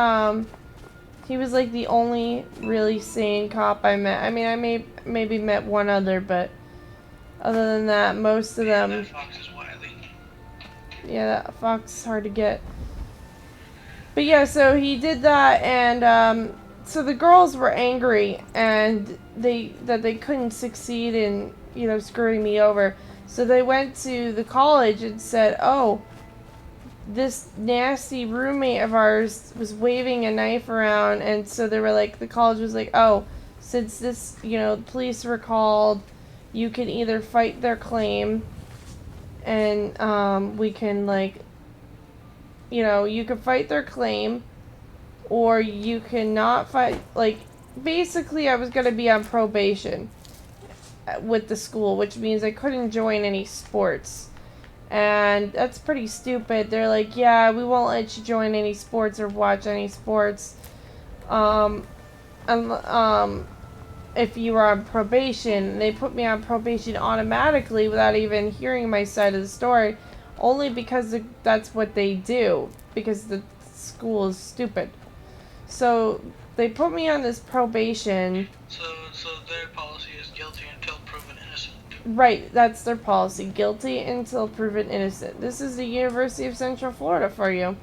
He was like the only really sane cop I met. I mean, I maybe met one other, but other than that, most of them. That fox is wily. Yeah, that fox is hard to get. But yeah, so he did that, and so the girls were angry, and they couldn't succeed in screwing me over. So they went to the college and said, "Oh, this nasty roommate of ours was waving a knife around," and so they were like, the college was like, "Oh, since this, the police were called, you can either fight their claim, and we can like, you can fight their claim, or you cannot fight." Like, basically, I was gonna be on probation with the school, which means I couldn't join any sports. And that's pretty stupid. They're like, yeah, we won't let you join any sports or watch any sports if you are on probation. They put me on probation automatically without even hearing my side of the story, only because that's what they do, because the school is stupid. So they put me on this probation. So their policy is guilty until proven innocent. Right, that's their policy. Guilty until proven innocent. This is the University of Central Florida for you.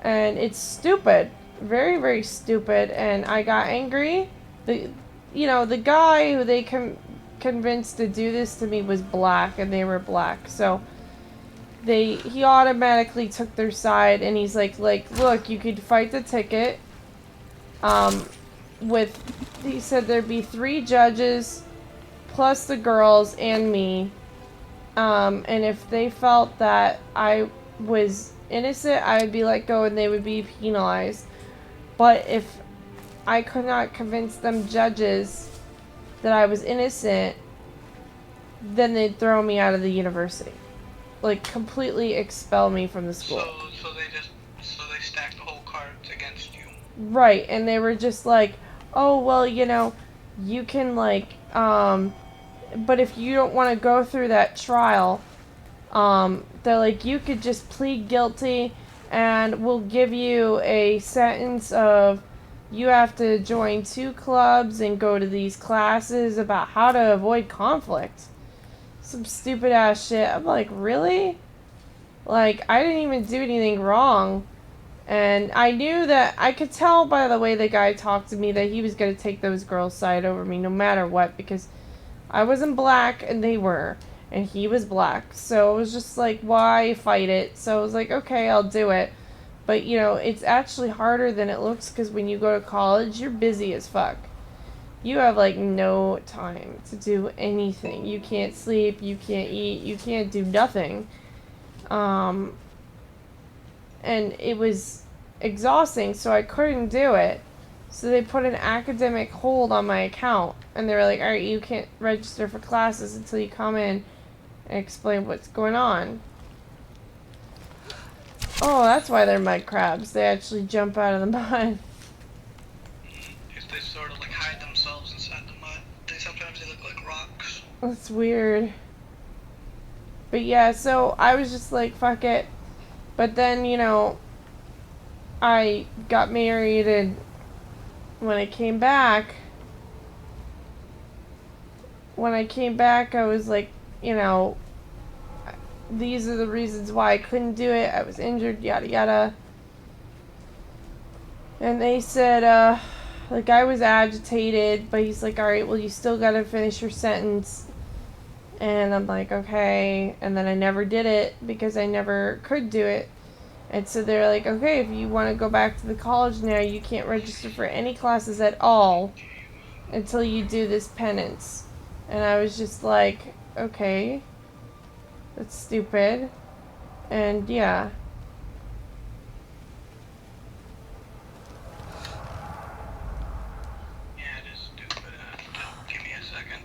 And it's stupid. Very, very stupid. And I got angry. The guy who they convinced to do this to me was black, and they were black. So he automatically took their side, and he's like, look, you could fight the ticket. He said there'd be 3 judges plus the girls and me, and if they felt that I was innocent, I would be let go and they would be penalized. But if I could not convince them judges that I was innocent, then they'd throw me out of the university. Like, completely expel me from the school. So they stacked the whole cards against Right, and they were just like, oh, well, you know, you can, like, but if you don't want to go through that trial, they're like, you could just plead guilty and we'll give you a sentence of you have to join 2 clubs and go to these classes about how to avoid conflict. Some stupid ass shit. I'm like, really? Like, I didn't even do anything wrong. And I knew that, I could tell by the way the guy talked to me that he was going to take those girls' side over me no matter what, because I wasn't black and they were. And he was black. So it was just like, why fight it? So I was like, okay, I'll do it. But, you know, it's actually harder than it looks because when you go to college, you're busy as fuck. You have, like, no time to do anything. You can't sleep, you can't eat, you can't do nothing. And it was exhausting, so I couldn't do it. So they put an academic hold on my account. And they were like, alright, you can't register for classes until you come in and explain what's going on. Oh, that's why they're mud crabs. They actually jump out of the mud. If they sort of like hide themselves inside the mud, sometimes they look like rocks. That's weird. But yeah, so I was just like, fuck it. But then, you know, I got married, and when I came back, I was like, you know, these are the reasons why I couldn't do it. I was injured, yada yada. And they said, the guy was agitated, but he's like, alright, well, you still gotta finish your sentence. And I'm like, okay. And then I never did it because I never could do it. And so they're like, okay, if you want to go back to the college now, you can't register for any classes at all until you do this penance. And I was just like, okay, that's stupid. And yeah. Yeah, it is stupid. Give me a second.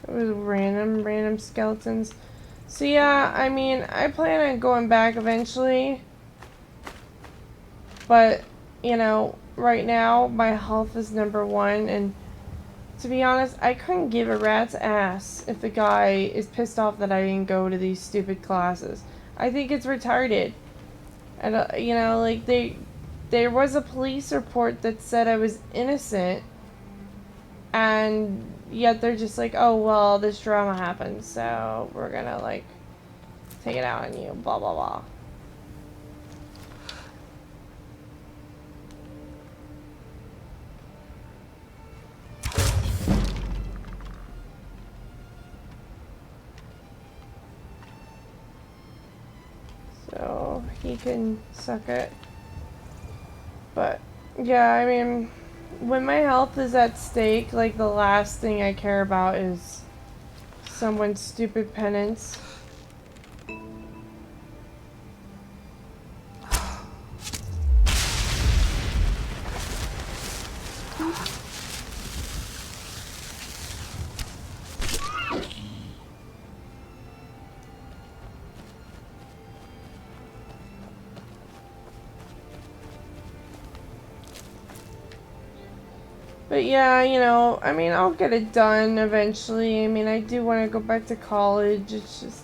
It was random skeletons. So yeah, I mean, I plan on going back eventually. But, you know, right now, my health is #1, and to be honest, I couldn't give a rat's ass if the guy is pissed off that I didn't go to these stupid classes. I think it's retarded. And, you know, like, there was a police report that said I was innocent, and yet they're just like, oh, well, this drama happened, so we're gonna, like, take it out on you, blah, blah, blah. So, he can suck it. But, yeah, I mean, when my health is at stake, like, the last thing I care about is someone's stupid penance. But yeah, you know, I mean, I'll get it done eventually. I mean, I do want to go back to college. It's just,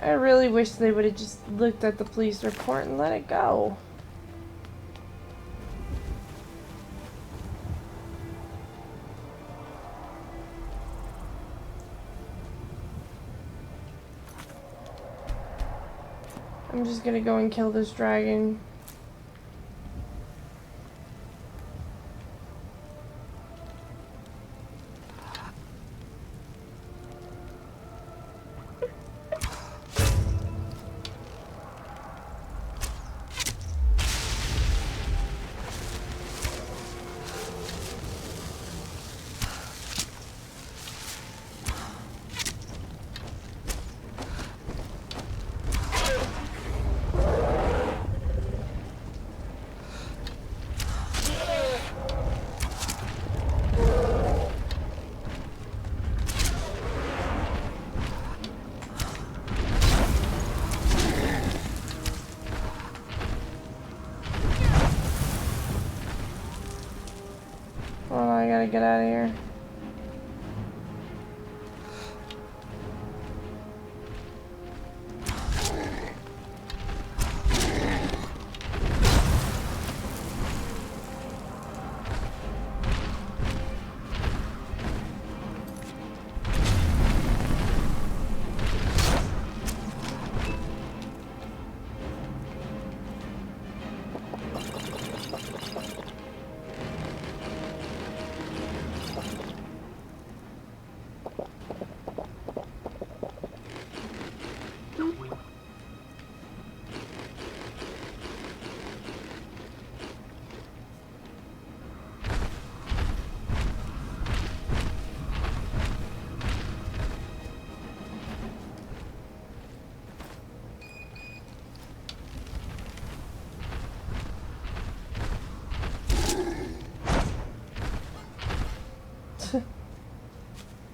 I really wish they would have just looked at the police report and let it go. I'm just gonna go and kill this dragon. gotta get out of here.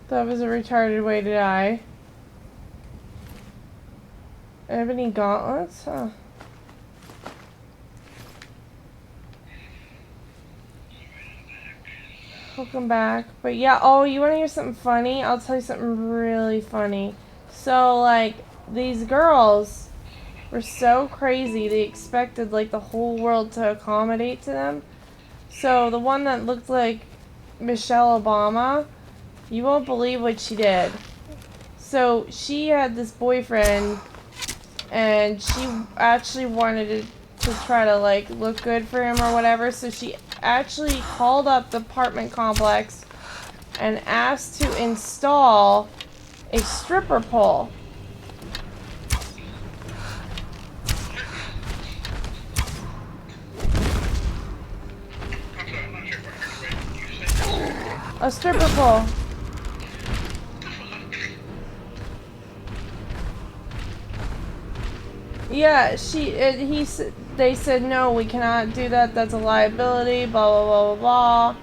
That was a retarded way to die. Ebony gauntlets? Huh. Welcome back. But yeah, oh, you want to hear something funny? I'll tell you something really funny. So, like, these girls were so crazy, they expected, like, the whole world to accommodate to them. So, the one that looked like Michelle Obama, you won't believe what she did. So, she had this boyfriend, and she actually wanted to try to, like, look good for him or whatever, so she actually called up the apartment complex and asked to install a stripper pole. A stripper pole. Yeah, they said no, we cannot do that. That's a liability. Blah blah blah blah blah.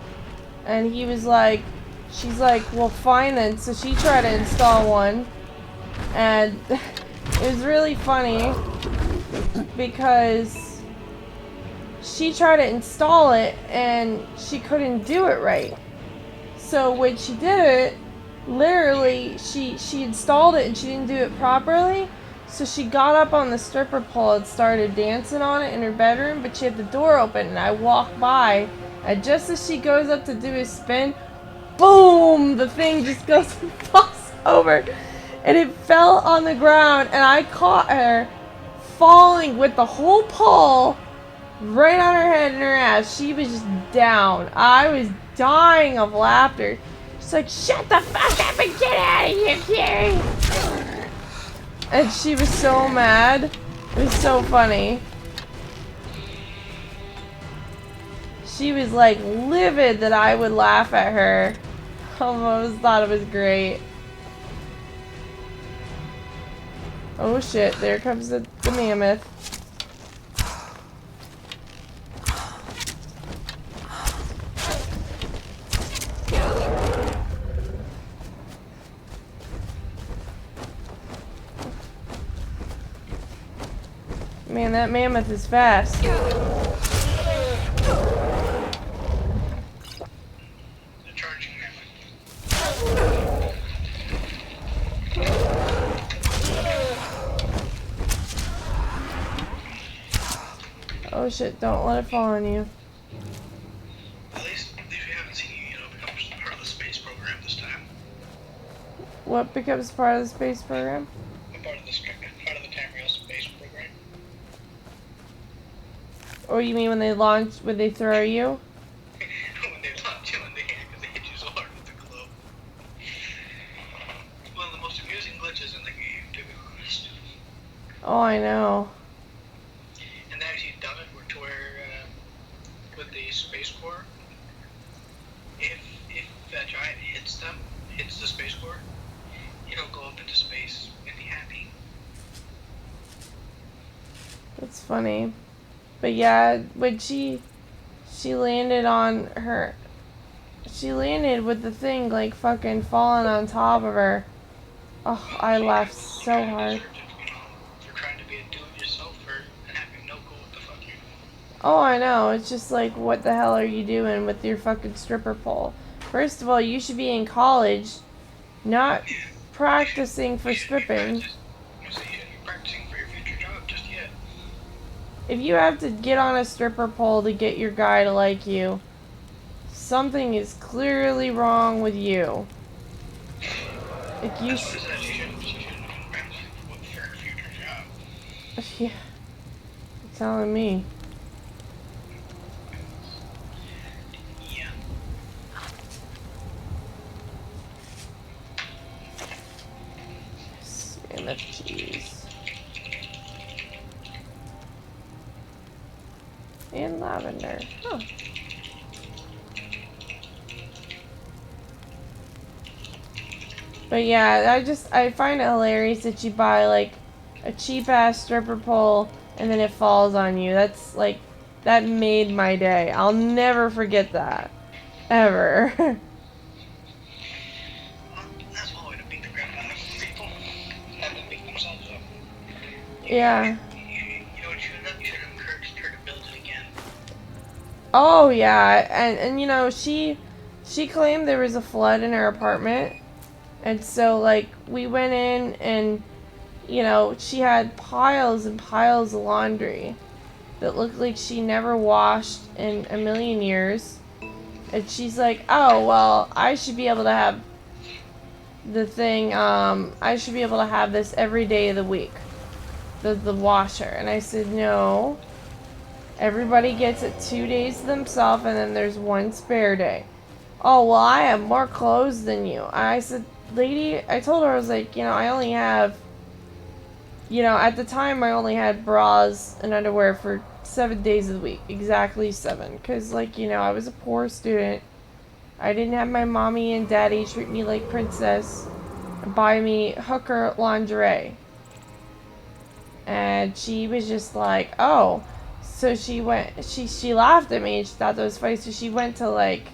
And he was like, she's like, well, fine then. So she tried to install one, and it was really funny because she tried to install it and she couldn't do it right. So when she did it, literally, she installed it and she didn't do it properly. So she got up on the stripper pole and started dancing on it in her bedroom, but she had the door open, and I walked by, and just as she goes up to do a spin, boom! The thing just goes and falls over, and it fell on the ground, and I caught her falling with the whole pole right on her head and her ass. She was just down. I was dying of laughter. She's like, shut the fuck up and get out of here, Carrie! And she was so mad. It was so funny. She was like livid that I would laugh at her. I almost thought it was great. Oh shit, there comes the mammoth. Man, that mammoth is fast. Oh shit, don't let it fall on you. At least we haven't seen you, become part of the space program this time. What becomes part of the space program? Part of the Tamriel space program. Or you mean when they launch, when they throw you? When they launch you in the air because they hit you so hard with the globe. One of the most amusing glitches in the game, to be honest. Oh, I know. And they actually done it to where, with the Space Corps, if that giant hits the Space Corps, it'll go up into space and be happy. That's funny. But yeah, when she landed on her, she landed with the thing like fucking falling on top of her. Oh, I laughed so hard. You're trying to be a do-it-yourselfer and having no clue what the fuck you're doing. Oh, I know. It's just like, what the hell are you doing with your fucking stripper pole? First of all, you should be in college, not practicing for stripping. If you have to get on a stripper pole to get your guy to like you, something is clearly wrong with you. Like you should. Yeah, you're telling me. MFGs. And lavender. Huh. But yeah, I find it hilarious that you buy like a cheap ass stripper pole and then it falls on you. That's like, that made my day. I'll never forget that. Ever. Yeah. Oh yeah, and you know, she claimed there was a flood in her apartment. And so like we went in and you know, she had piles and piles of laundry that looked like she never washed in a million years. And she's like, "Oh, well, I should be able to have the thing I should be able to have this every day of the week. The washer." And I said, "No. Everybody gets it 2 days to themselves and then there's one spare day." "Oh, well, I have more clothes than you." I said, "Lady," I told her, I was like, you know, I only have, you know, at the time I only had bras and underwear for 7 days of the week. Exactly 7. Because, like, you know, I was a poor student. I didn't have my mommy and daddy treat me like princess and buy me hooker lingerie. And she was just like, "Oh." So she went, she laughed at me and she thought that was funny. So she went to like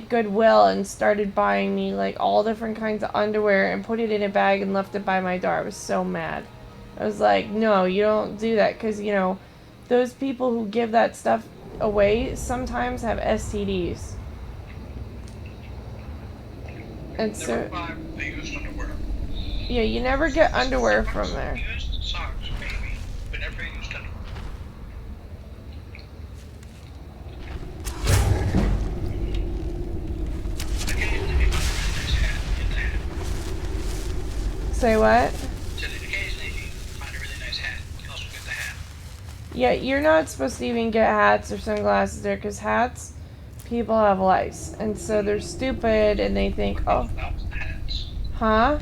Goodwill and started buying me like all different kinds of underwear and put it in a bag and left it by my door. I was so mad. I was like, "No, you don't do that." Because, you know, those people who give that stuff away sometimes have STDs. And so, yeah, you never get underwear from there. Say what? Yeah, you're not supposed to even get hats or sunglasses there, because hats, people have lice. And so they're stupid and they think, oh. Huh?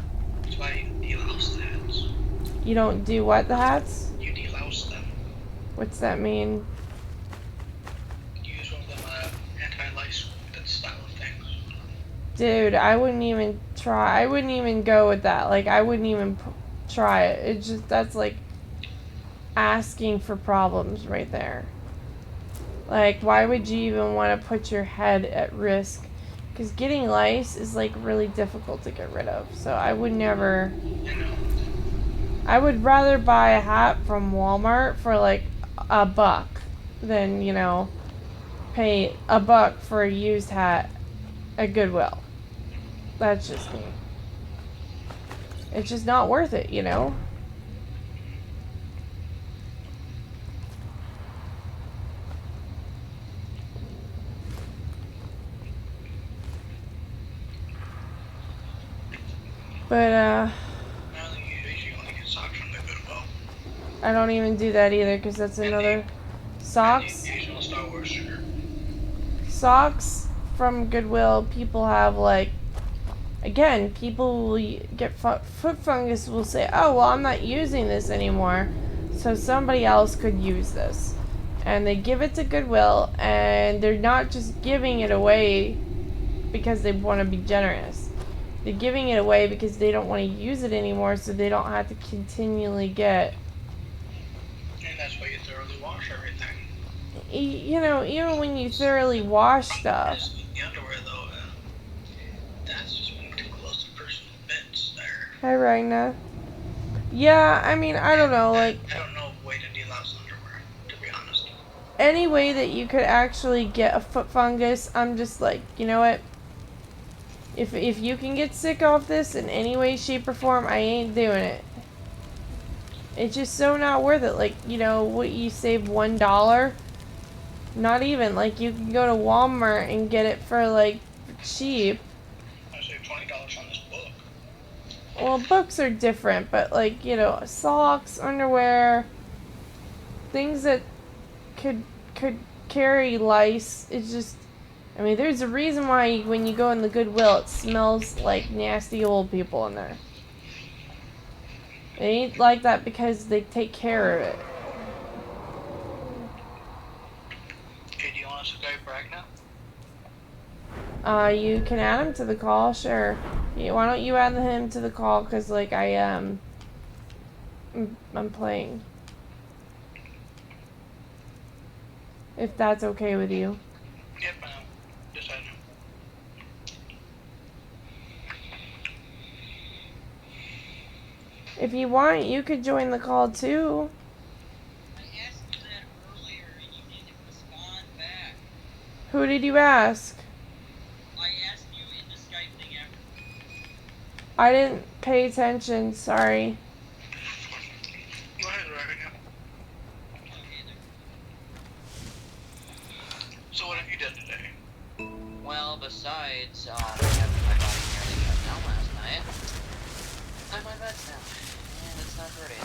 You don't do what, the hats? You delouse them. What's that mean? Use one of them anti-lice style of things. Dude, I wouldn't even try. I wouldn't even go with that. Like, I wouldn't even try it. It's just, that's like asking for problems right there. Like, why would you even want to put your head at risk? Because getting lice is like really difficult to get rid of. So I would never. I would rather buy a hat from Walmart for like $1 than, you know, pay $1 for a used hat at Goodwill. That's just me. It's just not worth it, you know? But, I don't even do that either, because that's another... Socks? Socks from Goodwill, people have, like... Again, people will get foot fungus, will say, "Oh, well, I'm not using this anymore, so somebody else could use this." And they give it to Goodwill, and they're not just giving it away because they want to be generous. They're giving it away because they don't want to use it anymore, so they don't have to continually get... And that's why you thoroughly wash everything. You know, even when you thoroughly wash stuff... The underwear, though, that's just being too close to personal bits there. Hi, Ragna. Yeah, I mean, I don't know, like... I don't know a way to delouse underwear, to be honest. any way that you could actually get a foot fungus, I'm just like, you know what? If you can get sick off this in any way, shape, or form, I ain't doing it. It's just so not worth it. Like, you know, what you save $1? Not even. Like, you can go to Walmart and get it for, like, cheap. I saved $20 on this book. Well, books are different, but, like, you know, socks, underwear, things that could carry lice. It's just, I mean, there's a reason why when you go in the Goodwill, it smells like nasty old people in there. It ain't like that because they take care of it. Okay, do you want us to Skype Bragg now? You can add him to the call, sure. Yeah, why don't you add him to the call? Cause like I'm playing. If that's okay with you. Yep, I know. Just add him. If you want, you could join the call too. I asked you that earlier and you didn't respond back. Who did you ask? I asked you in the Skype thing after. I didn't pay attention, sorry. Go ahead, right now. So what have you done today? Well, besides, having my body nearly shut down last night, I'm on meds now, and it's not pretty.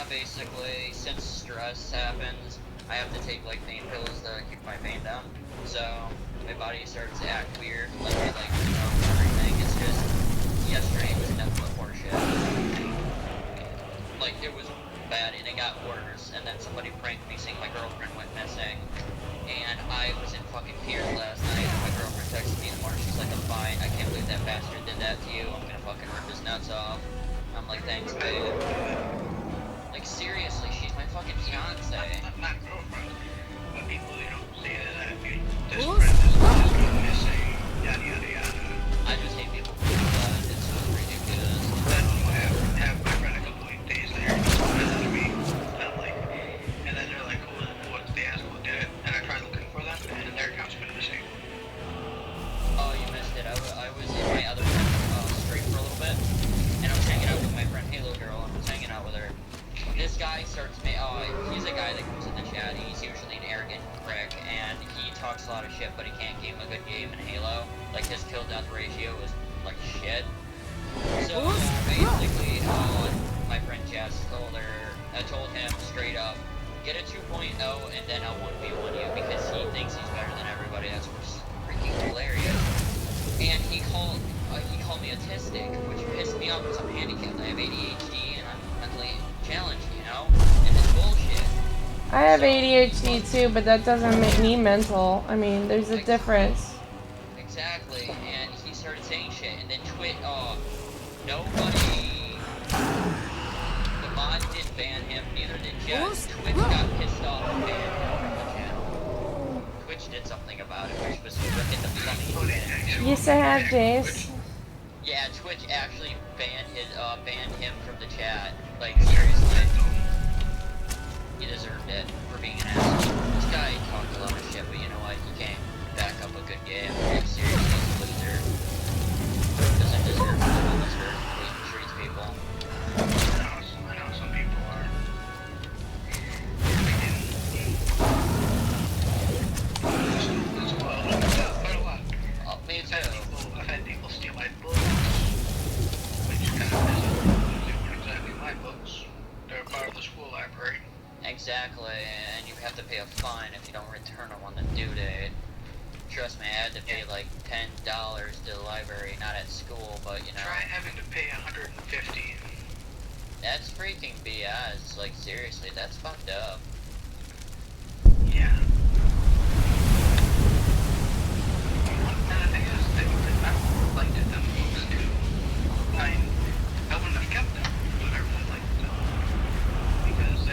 Basically, since stress happens, I have to take, like, pain pills to keep my pain down, so my body starts to act weird, like, everything. It's just, yesterday was nothing but horseshit. Like, it was bad, and it got worse, and then somebody pranked me saying my girlfriend went missing, and I was in fucking tears last night, and my girlfriend texted me in the morning, she's like, I'm fine, I can't believe that bastard did that to you, I'm gonna fucking rip his nuts off. I'm like, thanks, babe. Like, seriously, she's my fucking fiance. Not girlfriend. When people, you know, say that this friend is going missing, yada yada yada. I just hate people who do that, it's so ridiculous. Then I have my friend a couple of days later message me, and I'm like, and then they're like, they ask who did it, and I tried looking for them, and their account's been missing. Oh, you missed it. I was in my other friend's stream for a little bit, and I was hanging out with my friend Halo Girl, and I was hanging out with her. This guy starts he's a guy that comes in the chat, he's usually an arrogant prick, and he talks a lot of shit, but he can't game a good game in Halo. Like, his kill-death ratio is, like, shit. So, basically, my friend Jess I told him straight up, get a 2.0, and then I'll 1v1 you, because he thinks he's better than everybody. That's freaking hilarious. And he called me autistic, which pissed me off because I'm handicapped. I have ADHD, and I'm mentally challenged, you know? And it's bullshit. I have ADHD too, but that doesn't make me mental. I mean, there's a difference. Exactly, and he started saying shit, and then nobody, the mod didn't ban him, neither did Jess. Twitch got pissed off and banned him from the channel. Twitch did something about it, which was frickin' the funny shit. Yes, I have, Jace. Yeah, Twitch actually banned him from the chat. Like, seriously. He deserved it for being an asshole. This guy talked a lot of shit, but you know what? He can't back up a good game. Like, seriously, he's a loser. Doesn't deserve to live on this earth the way he treats people. I know some people are. As well, quite a lot. Oh, me too. I've had people steal my books, which kind of isn't, they weren't exactly my books. They're part of the school library. Exactly, and you have to pay a fine if you don't return them on the due date. Trust me, I had to pay like $10 to the library, not at school, but you know. Try having to pay $150. That's freaking BS. Like, seriously, that's fucked up. Yeah. And the thing is, I liked it, them books too. I wouldn't have kept them, but I really liked them. Because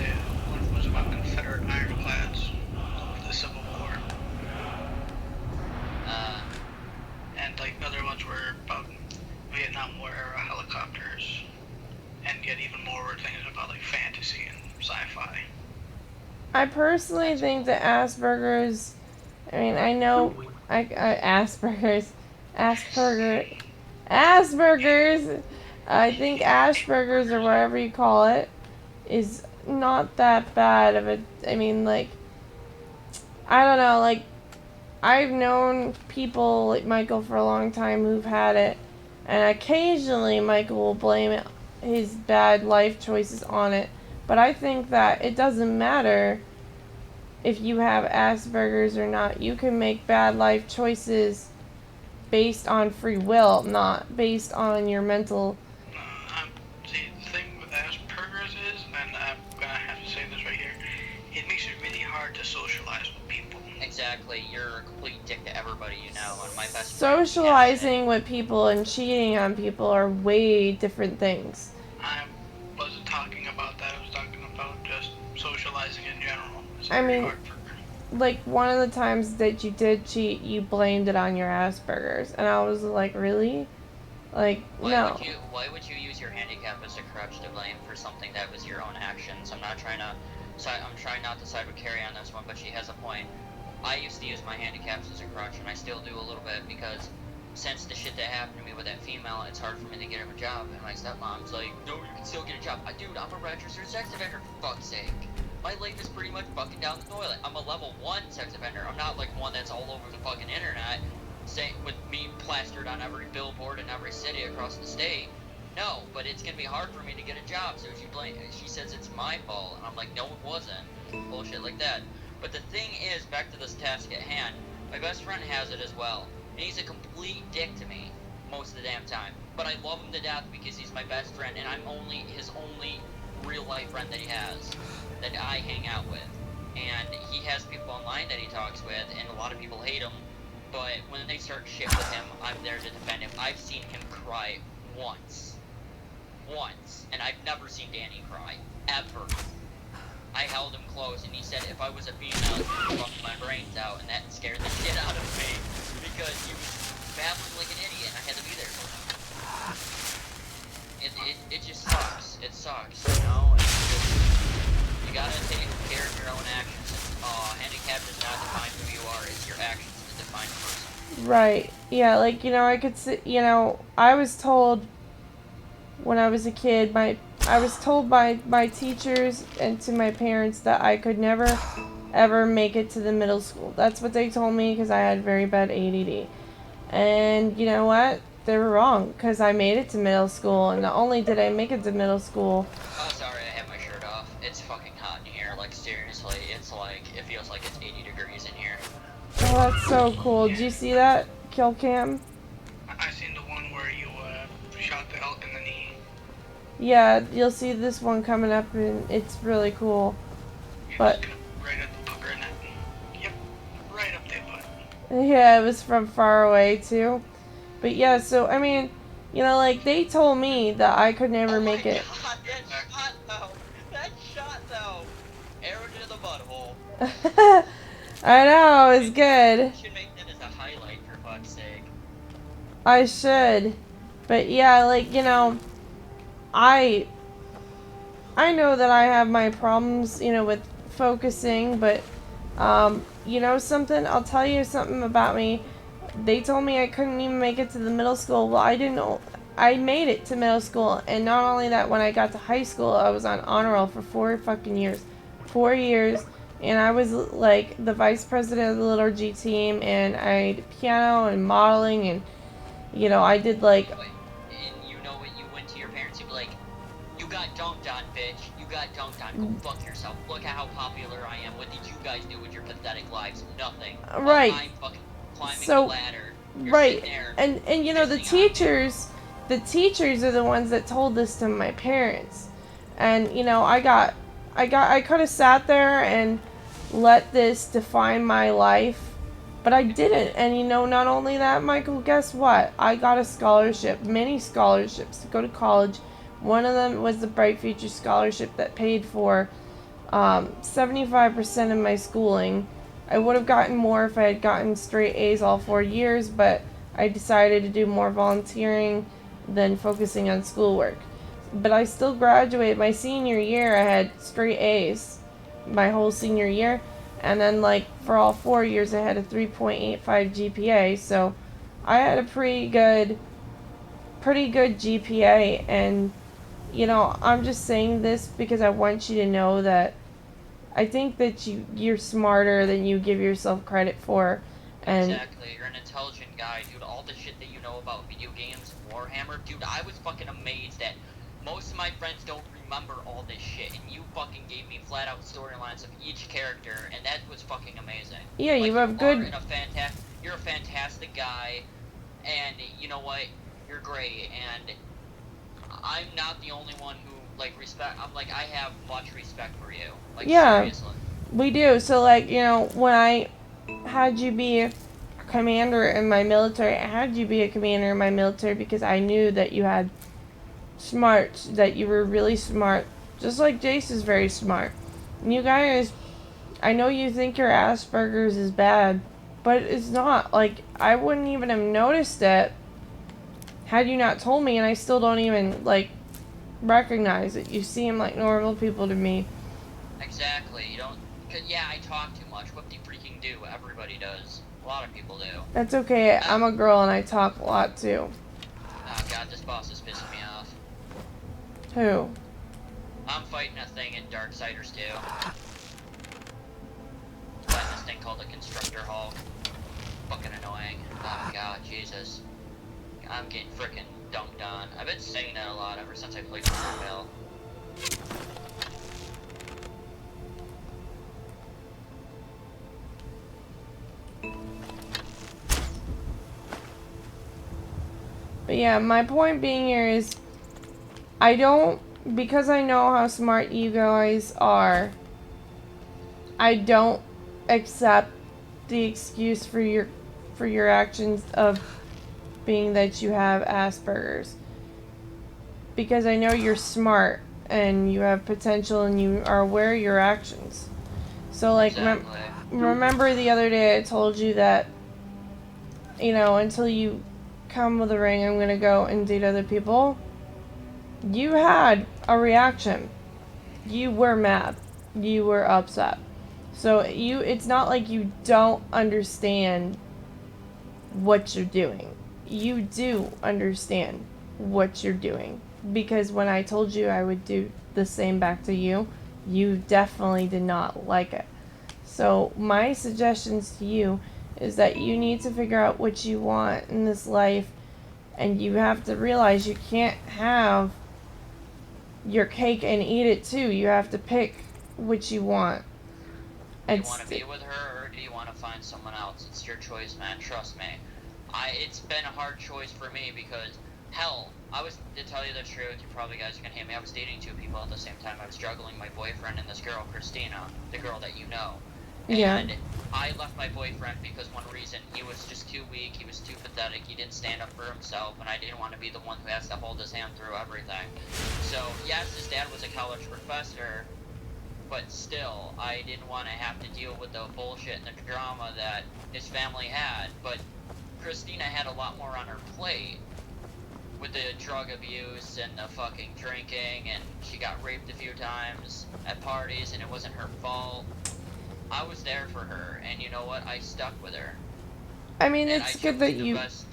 one was about Confederate ironclads of the Civil War. And like other ones were about Vietnam War era helicopters. And yet even more were things about like fantasy and sci-fi. I personally think that Asperger's, I mean, I know, Asperger's, Asperger's, I think Asperger's, or whatever you call it, is not that bad of a, I mean, like, I don't know, like, I've known people like Michael for a long time who've had it, and occasionally Michael will blame it, his bad life choices on it, but I think that it doesn't matter if you have Asperger's or not. You can make bad life choices based on free will, not based on your mental. See, the thing with Asperger's is, and I'm gonna have to say this right here, it makes it really hard to socialize with people. Exactly, you're a complete dick to everybody you know, and my best Socializing with people and cheating on people are way different things. I wasn't talking about that, I was talking about just socializing in general. It's I very mean, hard for like, one of the times that you did cheat, you blamed it on your Asperger's, and I was like, really? Like, no. Why would you use your handicap as a crutch to blame for something that was your own actions? I'm trying not to side with Carrie on this one, but she has a point. I used to use my handicaps as a crutch, and I still do a little bit, because since the shit that happened to me with that female, it's hard for me to get a job, and my stepmom's like, no, you can still get a job. Dude, I'm a registered sex offender, for fuck's sake. My life is pretty much fucking down the toilet. I'm a level 1 sex offender. I'm not like one that's all over the fucking internet, with me plastered on every billboard in every city across the state. No, but it's gonna be hard for me to get a job, so she says it's my fault, and I'm like, no, it wasn't. Bullshit like that. But the thing is, back to this task at hand, my best friend has it as well, and he's a complete dick to me most of the damn time. But I love him to death because he's my best friend, and I'm his only real-life friend that he has, that I hang out with. And he has people online that he talks with, and a lot of people hate him, but when they start shit with him, I'm there to defend him. I've seen him cry once, and I've never seen Danny cry, ever. I held him close, and he said if I was a female, he would bump my brains out, and that scared the shit out of me, because he was babbling like an idiot, and I had to be there for him. It just sucks. It sucks, you know? It's just, you gotta take care of your own actions. Handicap does not define who you are, it's your actions that define a person. Right. Yeah, like, you know, I could see, you know, I was told when I was a kid, I was told by my teachers and to my parents that I could never, ever make it to the middle school. That's what they told me because I had very bad ADD. And you know what? They were wrong, because I made it to middle school, and not only did I make it to middle school... Oh, sorry, I have my shirt off. It's fucking hot in here. Like, seriously, it's like, it feels like it's 80 degrees in here. Oh, that's so cool. Did you see that, kill cam? I seen the one where you shot the elk in the knee. Yeah, you'll see this one coming up, and it's really cool. But Right at the pucker in it. Yep, right up there, bud. yeah, it was from far away too. But yeah, so I mean, you know, like they told me that I could never make it. God, that shot though. Arrow to the butthole. I know, it's good. You should make that as a highlight for fuck's sake. I should. But yeah, like, you know, I know that I have my problems, you know, with focusing, but you know something, I'll tell you something about me. They told me I couldn't even make it to the middle school. Well, I didn't know. I made it to middle school, and not only that, when I got to high school, I was on honor roll for 4 fucking years. 4 years, and I was like the vice president of the liturgy team, and I did piano and modeling, and you know, I did like... And you know what, you went to your parents, you'd be like, you got dunked on, bitch. You got dunked on. Go fuck yourself. Look at how popular I am. What did you guys do with your pathetic lives? Nothing. Right. I'm fucking climbing So, the ladder. You're right, there and you know, the teachers are the ones that told this to my parents, and you know, I could have sat there and let this define my life, but I didn't. And you know, not only that, Michael, guess what? I got a scholarship, many scholarships to go to college. One of them was the Bright Future Scholarship that paid for 75% of my schooling. I would have gotten more if I had gotten straight A's all 4 years, but I decided to do more volunteering than focusing on schoolwork. But I still graduated. My senior year, I had straight A's. my whole senior year. And then, like, for all 4 years, I had a 3.85 GPA. So I had a pretty good GPA. And, you know, I'm just saying this because I want you to know that I think that you're smarter than you give yourself credit for. And Exactly, you're an intelligent guy, dude. All the shit that you know about video games, Warhammer, dude, I was fucking amazed that most of my friends don't remember all this shit, and you fucking gave me flat out storylines of each character, and that was fucking amazing. yeah, like, you have good. You're a fantastic guy, and you know what? You're great, and I'm not the only one who like respect. I'm like, I have much respect for you. Like, Yeah, seriously. we do. So, like, you know, when I had you be a commander in my military, I had you be a commander in my military because I knew that you had smarts, that you were really smart, just like Jace is very smart. And you guys, I know you think your Asperger's is bad, but it's not. Like, I wouldn't even have noticed it had you not told me, and I still don't even, like, recognize it. You seem like normal people to me. Exactly. You don't. Cause yeah, I talk too much. What do you freaking do? Everybody does. A lot of people do. That's okay. I'm a girl and I talk a lot too. Oh god, this boss is pissing me off. Who? I'm fighting a thing in Darksiders 2. Fighting this thing called a Constructor Hulk. Fucking annoying. Oh god, Jesus. I'm getting frickin' dunked on. I've been saying that a lot ever since I played Farmville. But yeah, my point being here is, because I know how smart you guys are, I don't accept the excuse for your actions of being that you have Asperger's. Because I know you're smart and you have potential and you are aware of your actions. So, like, Exactly. remember the other day I told you that, you know, until you come with a ring, I'm gonna go and date other people. You had a reaction. You were mad. You were upset. So it's not like you don't understand what you're doing. You do understand what you're doing. Because when I told you I would do the same back to you, you definitely did not like it. So my suggestions to you is that you need to figure out what you want in this life, and you have to realize you can't have your cake and eat it too. You have to pick what you want. Do you want to be with her, or do you want to find someone else? It's your choice, man. Trust me. It's been a hard choice for me because, hell, to tell you the truth, you probably guys are going to hate me, I was dating two people at the same time. I was juggling my boyfriend and this girl, Christina, the girl that you know. Yeah. And I left my boyfriend because one reason, he was just too weak, he was too pathetic, he didn't stand up for himself, and I didn't want to be the one who has to hold his hand through everything. So, yes, his dad was a college professor, but still, I didn't want to have to deal with the bullshit and the drama that his family had. But Christina had a lot more on her plate with the drug abuse and the fucking drinking, and she got raped a few times at parties, and it wasn't her fault. I was there for her, and you know what? I stuck with her. I mean, it's good that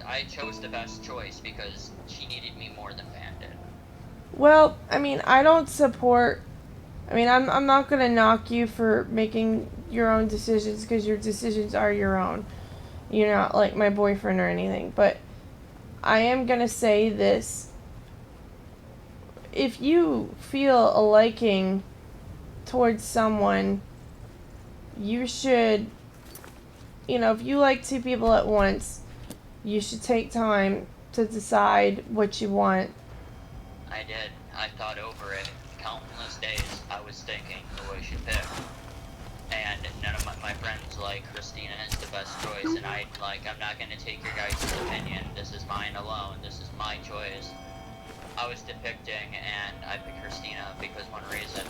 I chose the best choice because she needed me more than Van did. Well, I mean, I don't support... I mean, I'm not going to knock you for making your own decisions, because your decisions are your own. You're not like my boyfriend or anything. But I am going to say this. If you feel a liking towards someone, you should, you know, if you like two people at once, you should take time to decide what you want. I did. I thought over it countless days. I was thinking who I should pick. And none of my friends like Christina is the best choice, and I'm not going to take your guys' opinion. This is mine alone. This is my choice. I was depicting, and I picked Christina because one reason.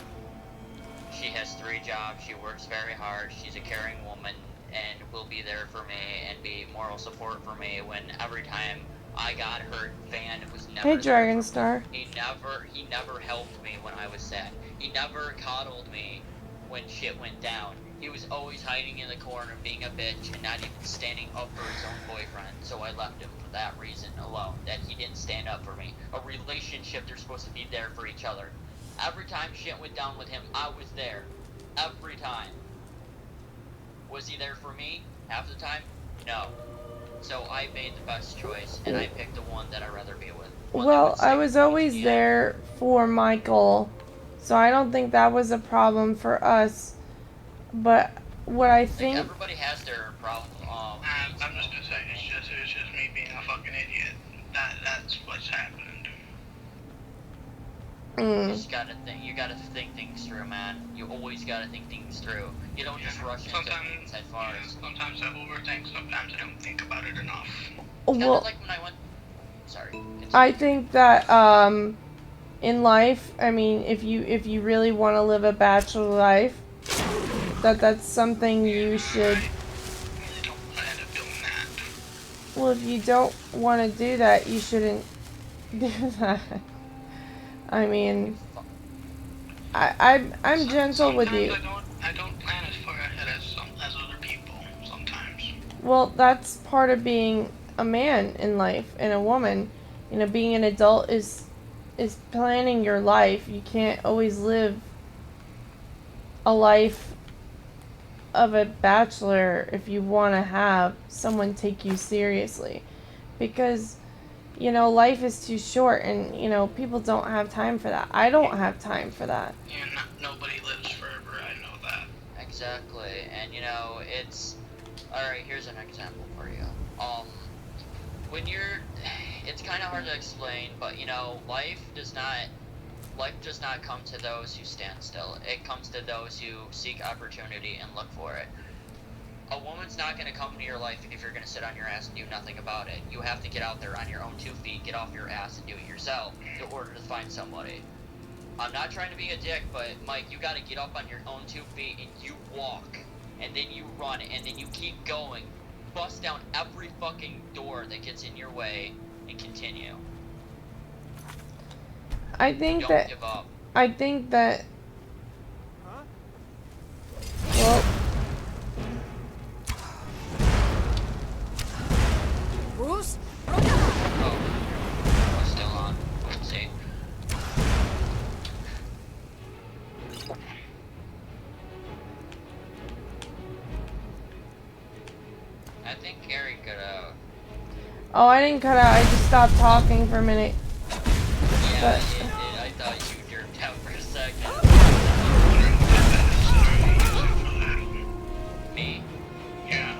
She has 3 jobs, she works very hard, she's a caring woman, and will be there for me and be moral support for me when every time I got hurt, Van was never Hey, Dragonstar. He never helped me when I was sad. He never coddled me when shit went down. He was always hiding in the corner, being a bitch, and not even standing up for his own boyfriend. So I left him for that reason alone, that he didn't stand up for me. A relationship, they're supposed to be there for each other. Every time shit went down with him, I was there. Every time. Was he there for me? Half the time? No. So I made the best choice, and I picked the one that I'd rather be with. Well, I was always there for Michael, so I don't think that was a problem for us. But what I think... Like, everybody has their problem. I'm just gonna say, it's just me being a fucking idiot. That's what's happened. You gotta think things through, man. You always gotta think things through. You don't just rush into things head first. Sometimes I overthink, sometimes I don't think about it enough. It's kinda like when I went... Sorry. Continue. I think that, in life, I mean, if you really want to live a bachelor life, that's something you should... Well, if you don't want to do that, you shouldn't do that. I mean, I'm gentle with you. I don't plan as far ahead as other people sometimes. Well, that's part of being a man in life and a woman. You know, being an adult is planning your life. You can't always live a life of a bachelor if you want to have someone take you seriously, because you know life is too short, and you know people don't have time for that. I don't have time for that. Yeah, nobody lives forever. I know that. Exactly, and you know it's alright. Here's an example for you. When it's kind of hard to explain, but you know life does not come to those who stand still. It comes to those who seek opportunity and look for it. A woman's not going to come into your life if you're going to sit on your ass and do nothing about it. You have to get out there on your own 2 feet, get off your ass and do it yourself in order to find somebody. I'm not trying to be a dick, but Mike, you got to get up on your own 2 feet and you walk, and then you run, and then you keep going. Bust down every fucking door that gets in your way and continue. I think Don't that give up. I think that well, Bruce? Oh, we're still on. Let's see. I think Gary cut out. oh, I didn't cut out. I just stopped talking for a minute. Yeah, But it did. I thought you jerked out for a second. Me. Yeah.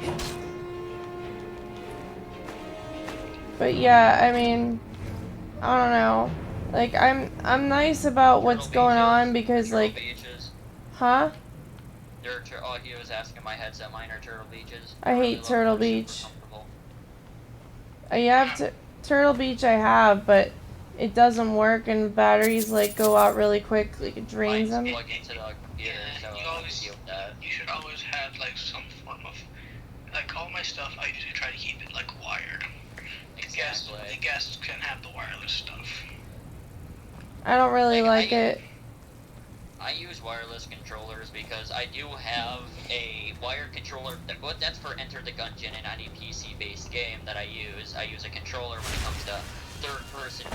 But yeah, I mean, I don't know. Like I'm nice about what's going on because like, Beaches. huh? Oh, he was asking my headset. Mine are Turtle Beaches. I hate Turtle Beach. You have to Turtle Beach. I have, but it doesn't work, and batteries like go out really quick. Like it drains them. Plug into the computer, so You should always have like some form of, like all my stuff. I usually try to keep it like wired. Exactly. The guests can have the wireless stuff. I don't really like it. I use wireless controllers because I do have a wired controller. That's for Enter the Gungeon and any PC-based game that I use. I use a controller when it comes to third person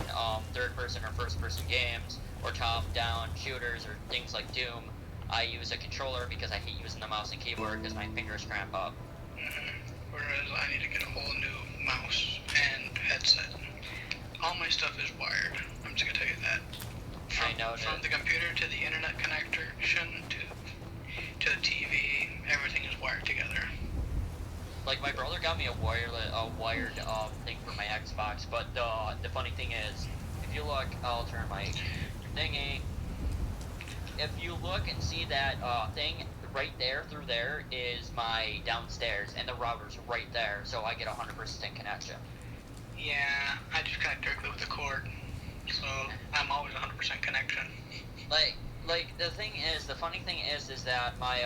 or first person games, or top-down shooters, or things like Doom. I use a controller because I hate using the mouse and keyboard because my fingers cramp up. Whereas I need to get a whole new mouse and headset. All my stuff is wired. I'm just gonna tell you that. From the computer to the internet connection to the TV, everything is wired together. Like my brother got me a wired thing for my Xbox, but the funny thing is, if you look, I'll turn my thingy. If you look and see that thing right there, through there is my downstairs, and the router's right there, so I get 100% connection. Yeah, I just connect directly with the cord, so I'm always 100% connection. Like the funny thing is that my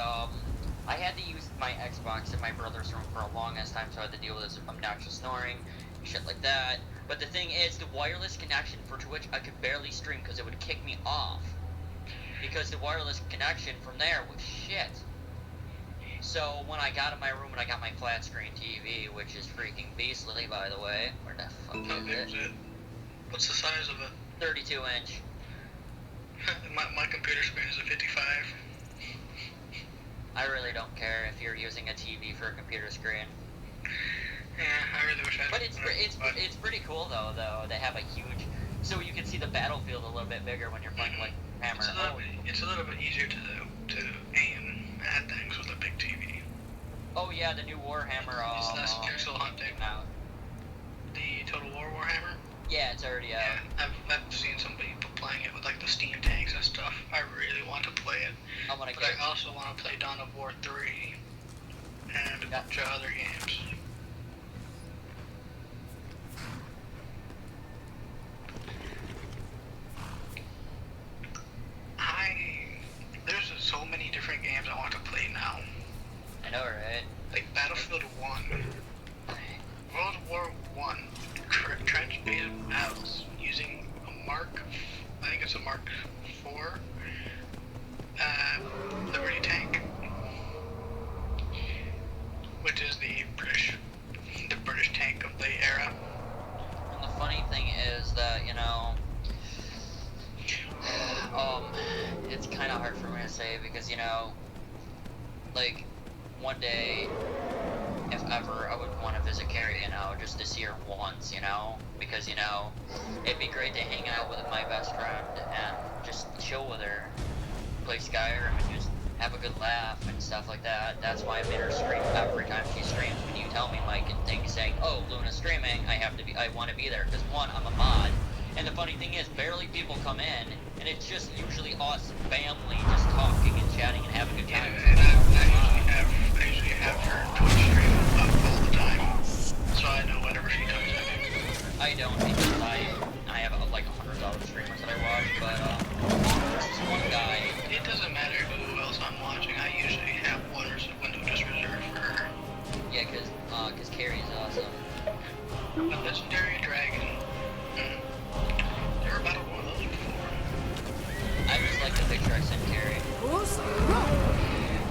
I had to use my Xbox in my brother's room for a long ass time, so I had to deal with his obnoxious snoring, shit like that. But the thing is, the wireless connection for Twitch, I could barely stream because it would kick me off. because the wireless connection from there was shit. So when I got in my room and I got my flat screen TV, which is freaking beastly, by the way. Where the fuck is it? What's the size of it? 32 inch. my computer screen is a 55. I really don't care if you're using a TV for a computer screen. Yeah, I really wish I had. But it's pretty cool though. They have a huge, so you can see the battlefield a little bit bigger when you're playing like Hammer. It's a little bit easier to aim at things with a big TV. Oh yeah, the new Warhammer. It's less pixel hunting. Out. The Total War Warhammer. Yeah, it's already out. Yeah, I've seen some people playing it with like the Steam tanks and stuff. I really want to play it. I also want to play Dawn of War 3 and a bunch of other games. There's so many different games I want to play now. I know, right? Like Battlefield 1, World War 1, trench-based battles using a Mark 4 Liberty tank, which is the British tank of the era. And the funny thing is that, you know, it's kind of hard for me to say because, you know, like, one day, if ever, I would want to visit Carrie, you know, just to see her once, you know, because, you know, it'd be great to hang out with my best friend and just chill with her, play Skyrim and just have a good laugh and stuff like that. That's why I made her stream every time she streams. When you tell me, Mike, and things saying, oh, Luna's streaming, I want to be there, because one, I'm a mod, and the funny thing is, barely people come in, and it's just usually us, family, just talking and chatting and having a good time. And I usually have her Twitch stream up all the time, so I know whenever she comes in. I don't, because I have like 100 other streamers that I watch, but this one guy. It doesn't matter who else I'm watching. I usually have one window just reserved for her. Yeah, because Carrie's awesome. A legendary dragon. Never battled one of those before. I just like the picture I sent Carrie.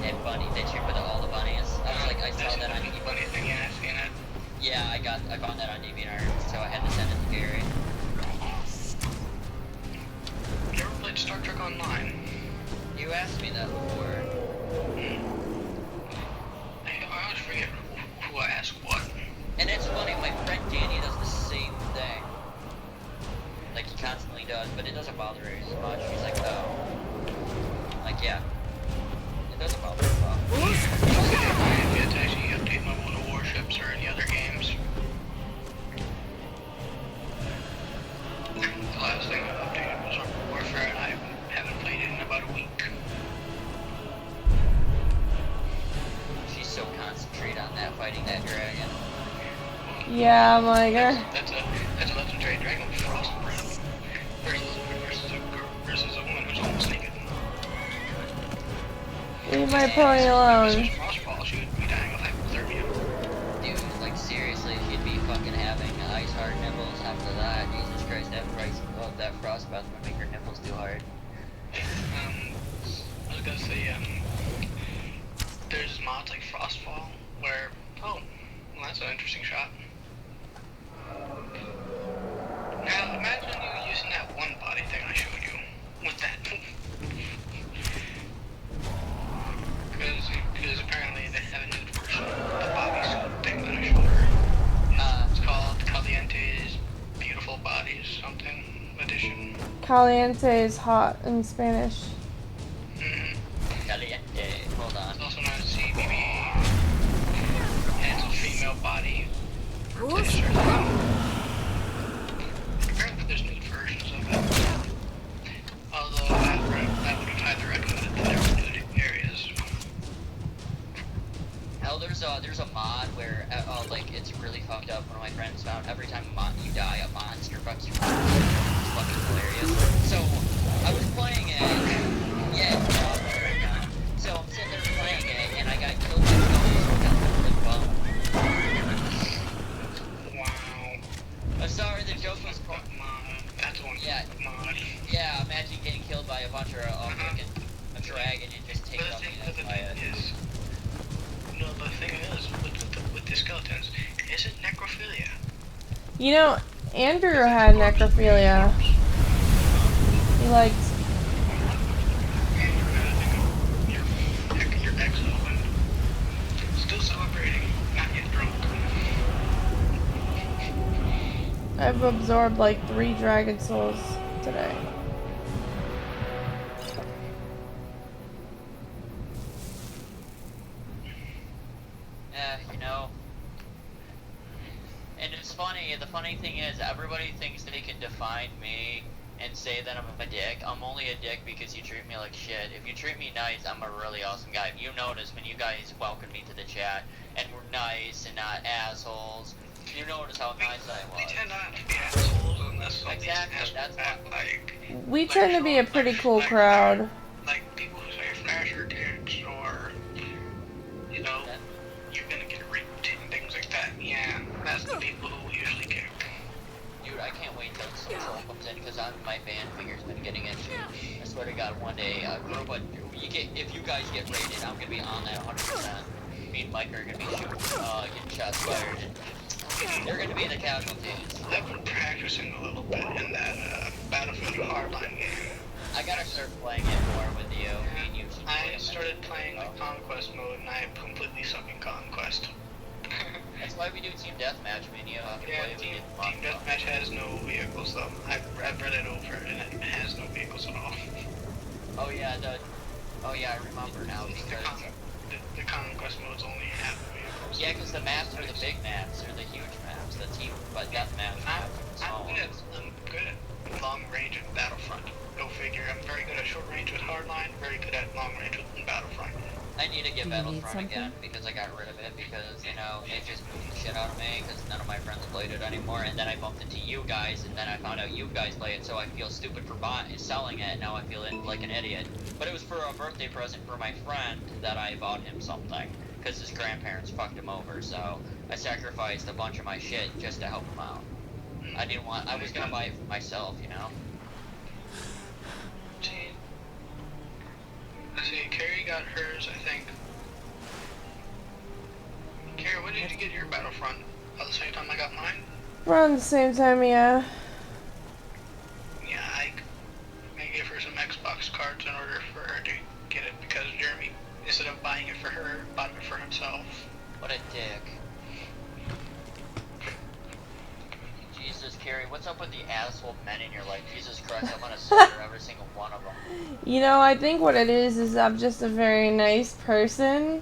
And Bunny, they cheer with all the bunnies. I was like, I saw that on DeviantArt. Bunny thing, yeah, I've seen it. Yeah, I found that on DeviantArt, so I had to send it to Gary. You ever played Star Trek Online? You asked me that before. I always forget who I ask what. And it's funny, my friend Danny does the same thing. Like, he constantly does, but it doesn't bother her as much. He's like, oh. Like, yeah. It doesn't bother her at all. I get to actually update my World of Warships or any other games. The last thing I updated was World Warfare, and I haven't played it in about a week. She's so concentrated on that, fighting that dragon. Yeah, I'm like, That's a legendary dragon with frost breath versus a woman who's almost naked. leave my pony alone. Frostfall, she would be dying of hypothermia. Dude, like, seriously, she'd be fucking having ice hard nipples after that. Jesus Christ, that frostbite would make her nipples too hard. I was gonna say, there's mods like Frostfall where, oh, well, that's an interesting shot. Now, imagine you using that one body thing I showed you with that. Because apparently they have a new version of the body suit thing that I showed her. It's called Caliente's Beautiful Bodies something edition. Caliente is hot in Spanish. Caliente, hold on. It's also known as CBB. And it's a female body replacer. Apparently there's new versions of it. Although I would have highly recommended that there were nude areas. Hell, there's a mod where, like, it's really fucked up. One of my friends found every time you die, a monster fucks you. It's fucking hilarious. So, I was playing it. Yeah, it's awesome right now. So, I'm sitting there playing it, and I got killed by zombies with a really bum. Wow. I'm sorry, the joke was mod. That's one mod. Yeah, imagine getting killed by a bunch of fucking dragon and just take it up and fly it. No, the thing is, with the skeletons, is it necrophilia? You know, Andrew had necrophilia. He liked. Your ex-husband. Still celebrating, not yet drunk. I've absorbed like 3 dragon souls today. You know. And it's funny, the funny thing is, everybody thinks they can define me and say that I'm a dick. I'm only a dick because you treat me like shit. If you treat me nice, I'm a really awesome guy. If you notice when you guys welcomed me to the chat and were nice and not assholes, you notice how nice I was. We tend not to be assholes unless somebody's Exactly, that's We tend to be a pretty cool crowd. Like people who say flasher dicks or, you know, you're gonna get raped and things like that. Yeah, that's the people who we usually kick. Dude, I can't wait till some troll comes in because my fan figure's been getting itchy. I swear to God, one day, if you guys get raided, I'm gonna be on that 100%. Me and Mike are gonna be getting shots fired. They're gonna be the casualties. I've been practicing a little bit in that Battlefield Hardline game. I gotta start playing it more with you. Me and you should I started playing the Conquest mode and I completely suck in Conquest. That's why we do Team Deathmatch, me and you have to play Team Deathmatch has no vehicles though. I've read it over and it has no vehicles at all. Oh yeah, I remember now because the Conquest modes only have vehicles. Yeah, because the maps are the big maps, they're the huge maps. The Team Deathmatch maps are the small ones. I'm good at long range and Battlefront. Go figure. I'm very good at short range with Hardline, very good at long range with Battlefront. I need to get Battlefront again because I got rid of it because, you know, it just moved the shit out of me because none of my friends played it anymore, and then I bumped into you guys, and then I found out you guys play it, so I feel stupid for selling it, and now I feel like an idiot. But it was for a birthday present for my friend that I bought him something because his grandparents fucked him over, so I sacrificed a bunch of my shit just to help him out. I was gonna buy it for myself, you know? See, Carrie got hers, I think. Carrie, when did you get your Battlefront? At the same time I got mine? Around the same time, yeah. Yeah, I gave her some Xbox cards in order for her to get it because Jeremy, instead of buying it for her, bought it for himself. What a dick. Jesus, Carrie, what's up with the asshole men in your life? Jesus Christ, I'm gonna slaughter every single one of them. You know, I think what it is I'm just a very nice person,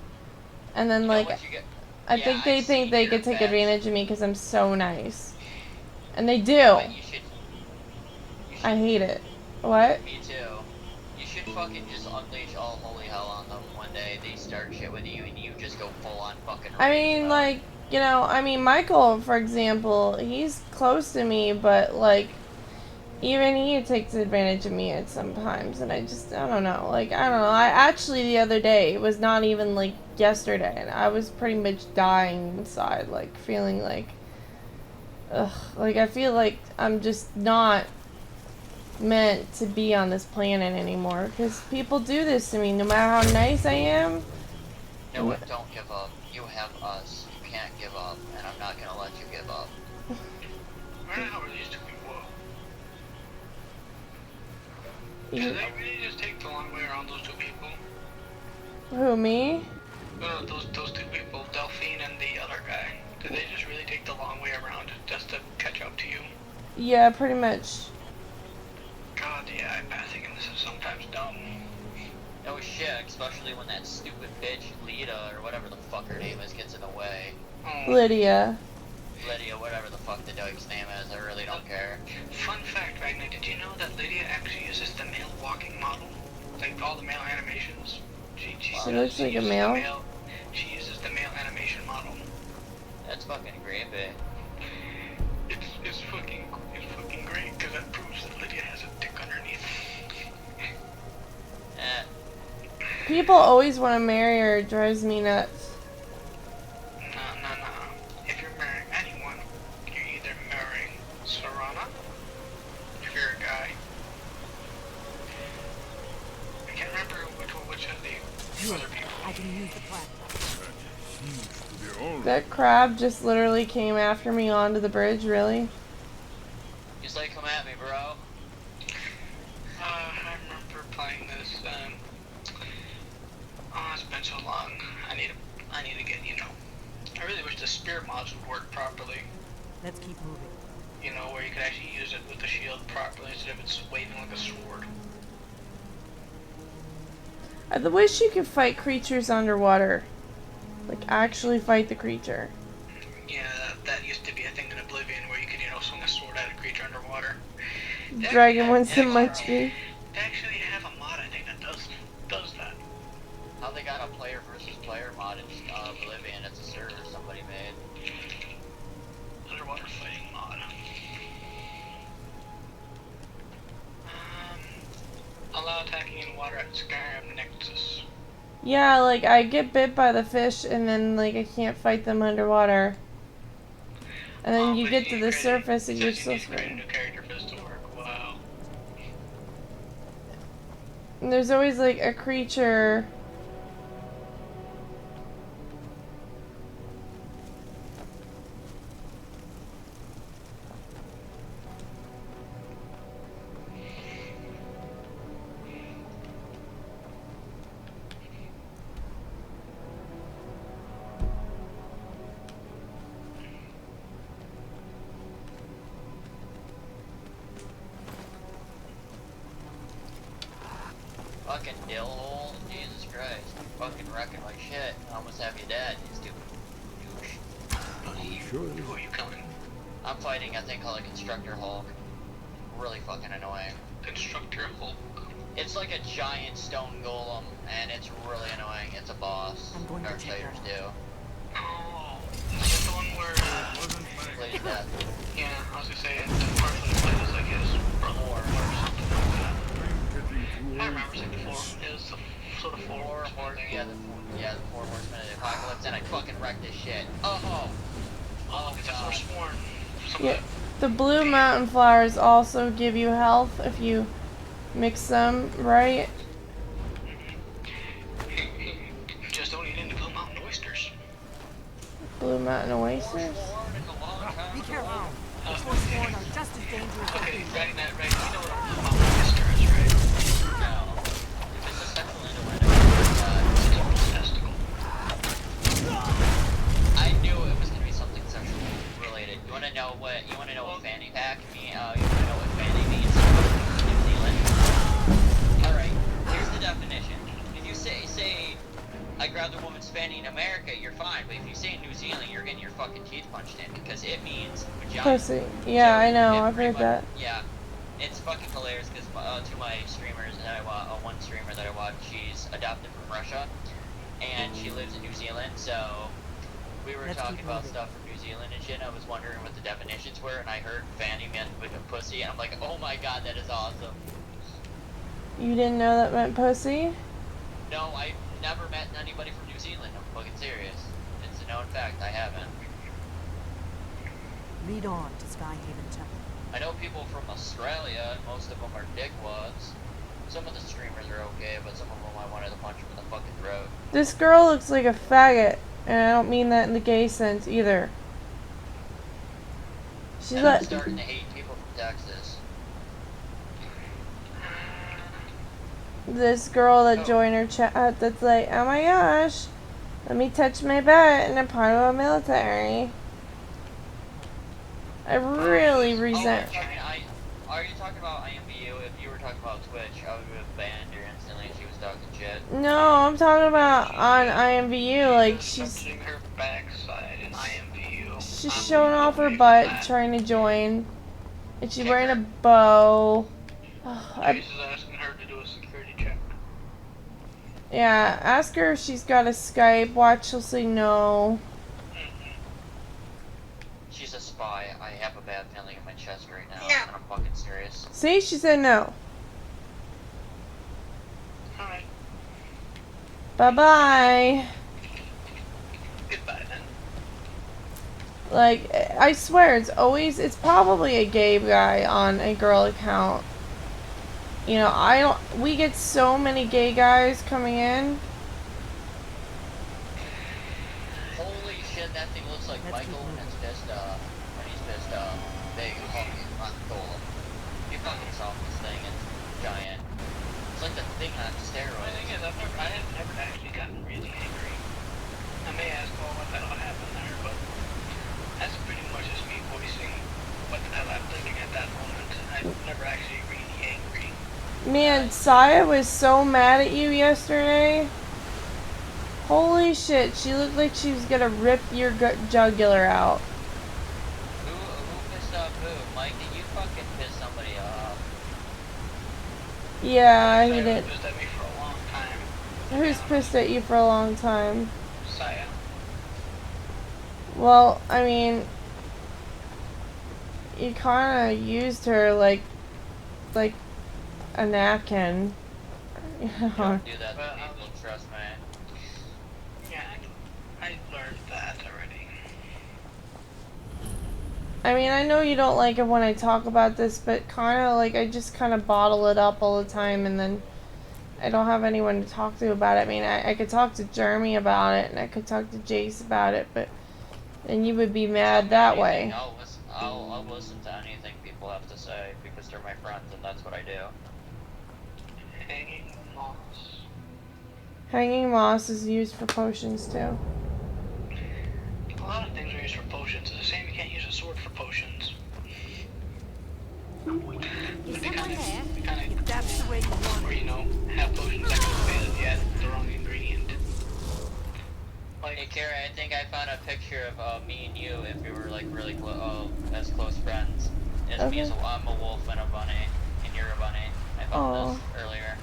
and then like, I think they think they could take advantage of me because I'm so nice, and they do. I hate it. What? Me too. You should fucking just unleash all holy hell on them one day. They start shit with you and you just go full on fucking rage. I mean, like, you know, Michael, for example, he's close to me, but like, even he takes advantage of me at some times, and I don't know. Like, I don't know. I actually, the other day, it was not even like yesterday, and I was pretty much dying inside, like, feeling like, ugh, like, I feel like I'm just not meant to be on this planet anymore, because people do this to me, no matter how nice I am. No, don't give up. You have us. You can't give up, and I'm not gonna let you give up. Where the hell are these two people? Did they really just take the long way around those two people? Who, me? No, those two people, Delphine and the other guy. Did they just really take the long way around just to catch up to you? Yeah, pretty much. God, yeah, I think this is sometimes dumb. No shit, especially when that stupid bitch, Lita, or whatever the fuck her name is, gets in the way. Lydia, whatever the fuck the dog's name is, I really don't care. Fun fact, Ragnar, did you know that Lydia actually uses the male walking model? Like all the male animations? She looks like a male? She uses the male animation model. That's fucking creepy. It's fucking great, because that proves that Lydia has a dick underneath. people always want to marry her. It drives me nuts. No. If you're marrying anyone, you're either marrying Serana, if you're a guy. I can't remember which one other people. I can use the platform. That crab just literally came after me onto the bridge, really? He's like, come at me, bro. I remember playing this, oh, it's been so long. I need to get, you know, I really wish the spear mods would work properly. Let's keep moving. You know, where you could actually use it with the shield properly instead of it's waving like a sword. I wish you could fight creatures underwater. Like, actually fight the creature. Yeah, that used to be a thing in Oblivion where you could, you know, swing a sword at a creature underwater. Dragon wants to munch me. They actually have a mod, I think, that does that. How they got a player versus player mod in Oblivion? It's a server somebody made. Underwater fighting mod. Allow attacking in water at Skyrim Nexus. Yeah, like, I get bit by the fish and then, like, I can't fight them underwater. And then you get to the surface and you're so scared. Wow. And there's always, like, a creature. Fucking dill hole, Jesus Christ. You fucking wrecking my shit. I almost have you dead, you stupid douche. Who are you killing? I'm fighting a thing called a Constructor Hulk. Really fucking annoying. Constructor Hulk? It's like a giant stone golem, and it's really annoying. It's a boss. Darksiders do. Oh, is that the one where... Plays death. Yeah, I was gonna say, the person who played is like his brother or something like that. I remember seeing the four. It was the sort of four horsemen. Yeah, the four horsemen of the apocalypse, and I fucking wrecked this shit. Oh, it's a Forsworn. Yeah, the blue mountain flowers also give you health if you mix them right. Just don't eat any Blue Mountain oysters. Blue mountain oysters? Be careful. The Forsworn are just as dangerous as Okay, you. right, you know what a Blue Mountain oyster is, right? no. If it's a sexual innuendo, it's testicle. I knew it was gonna be something sexual related. You wanna know what fanny pack means? You wanna know what fanny means in New Zealand? Alright, here's the definition. If you say, I grabbed a woman's fanny in America, you're fine. But if you say in New Zealand, you're getting your fucking teeth punched in because it means vagina. Pussy. Yeah, So I know. it I've pretty heard that. Yeah. It's fucking hilarious because two of my streamers that I watch, one streamer that I watch, she's adopted from Russia, and she lives in New Zealand. So we were talking about stuff from New Zealand and shit. And I was wondering what the definitions were, and I heard fanny meant pussy, and I'm like, oh my god, that is awesome. You didn't know that meant pussy? No, I've never met anybody from New Zealand. I'm fucking serious. It's a known fact. I haven't. Lead on to Skyhaven Temple. I know people from Australia, and most of them are dickwads. Some of the streamers are okay, but some of them I wanted to punch them in the fucking throat. This girl looks like a faggot, and I don't mean that in the gay sense either. She's And like... I'm starting to hate people from Texas. This girl that joined her chat that's like, oh my gosh, let me touch my butt in a part of a military. I really resent... Are you talking about IMVU? If you were talking about Twitch, I would have banned her instantly if she was talking shit. No, I'm talking about on IMVU, like, she's... her backside in IMVU. She's showing off her butt, trying to join. And she's wearing a bow. Oh, He's asking her to do a security check. Yeah, ask her if she's got a Skype. Watch, she'll say no. She's a spy. I have a bad feeling in my chest right now, and I'm fucking serious. See, she said no. Alright. Bye-bye. Goodbye then. Like, I swear, it's probably a gay guy on a girl account. You know, we get so many gay guys coming in. looks like Michael when he's pissed, big, hulking, not Golem. You fucking saw this thing, it's giant. It's like the thing on steroids. The thing is, I have never actually gotten really angry. I may ask, well, what the hell happened there, but that's pretty much just me voicing what the hell I'm thinking at that moment. I've never actually really angry. Man, Saya was so mad at you yesterday. Holy shit, she looked like she was gonna rip your jugular out. Who pissed off who? Mike, did you fucking piss somebody off? Yeah, he did. Pissed at me for a long time. Who's pissed at you for a long time? Saya. Well, I mean, you kind of used her like a napkin. You know? Don't do that to people, trust me. Yeah, I learned that already. I mean, I know you don't like it when I talk about this, but kind of like I just kind of bottle it up all the time, and then I don't have anyone to talk to about it. I mean, I could talk to Jeremy about it, and I could talk to Jace about it, but then you would be mad that way. I'll listen to anything people have to say because they're my friends, and that's what I do. Hanging moss. Hanging moss is used for potions too. A lot of things are used for potions. It's the same, you can't use a sword for potions. Is someone there? If that's the way you want, or you know, have potions that can fail if you add the wrong ingredient. Like, hey, Kara, I think I found a picture of me and you if we were like really as close friends. It's me as I'm a wolf and a bunny, and you're a bunny. I found this earlier.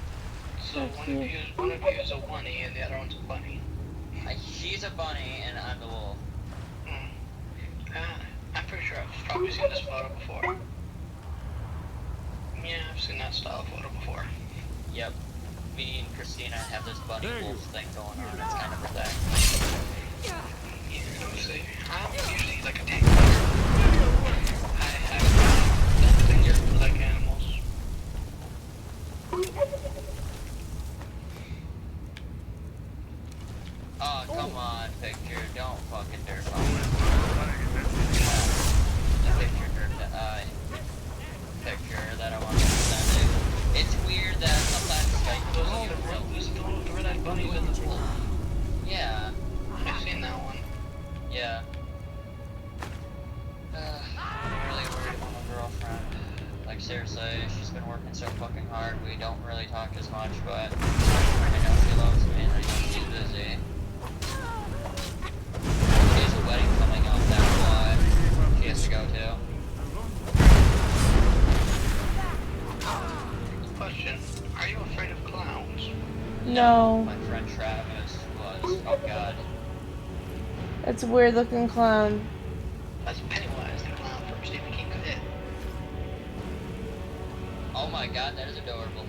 So one of you is a bunny and the other one's a bunny. She's a bunny and I'm the wolf. I'm pretty sure I've probably seen this photo before. Yeah, I've seen that style photo before. Yep. Me and Christina have this bunny wolf thing going on. It's kind of a thing. Yeah, I would say I'm usually like a tank. I things like animals. Oh, come on, picture. Don't fucking dirt bomb. The picture that I want to send you. It's weird that sometimes Skype doesn't even the red-eyed bunny with the wolf. Yeah. I've seen that one. Yeah. I'm really worried about my girlfriend. Like, seriously, she's been working so fucking hard. We don't really talk as much, but I know she loves me and I know she's busy. There's a wedding coming up, that's why she has to go to. Question, are you afraid of clowns? No. My friend Travis was. Oh god. That's a weird looking clown. That's Pennywise, the clown from Stephen King's It. Oh my god, that is adorable.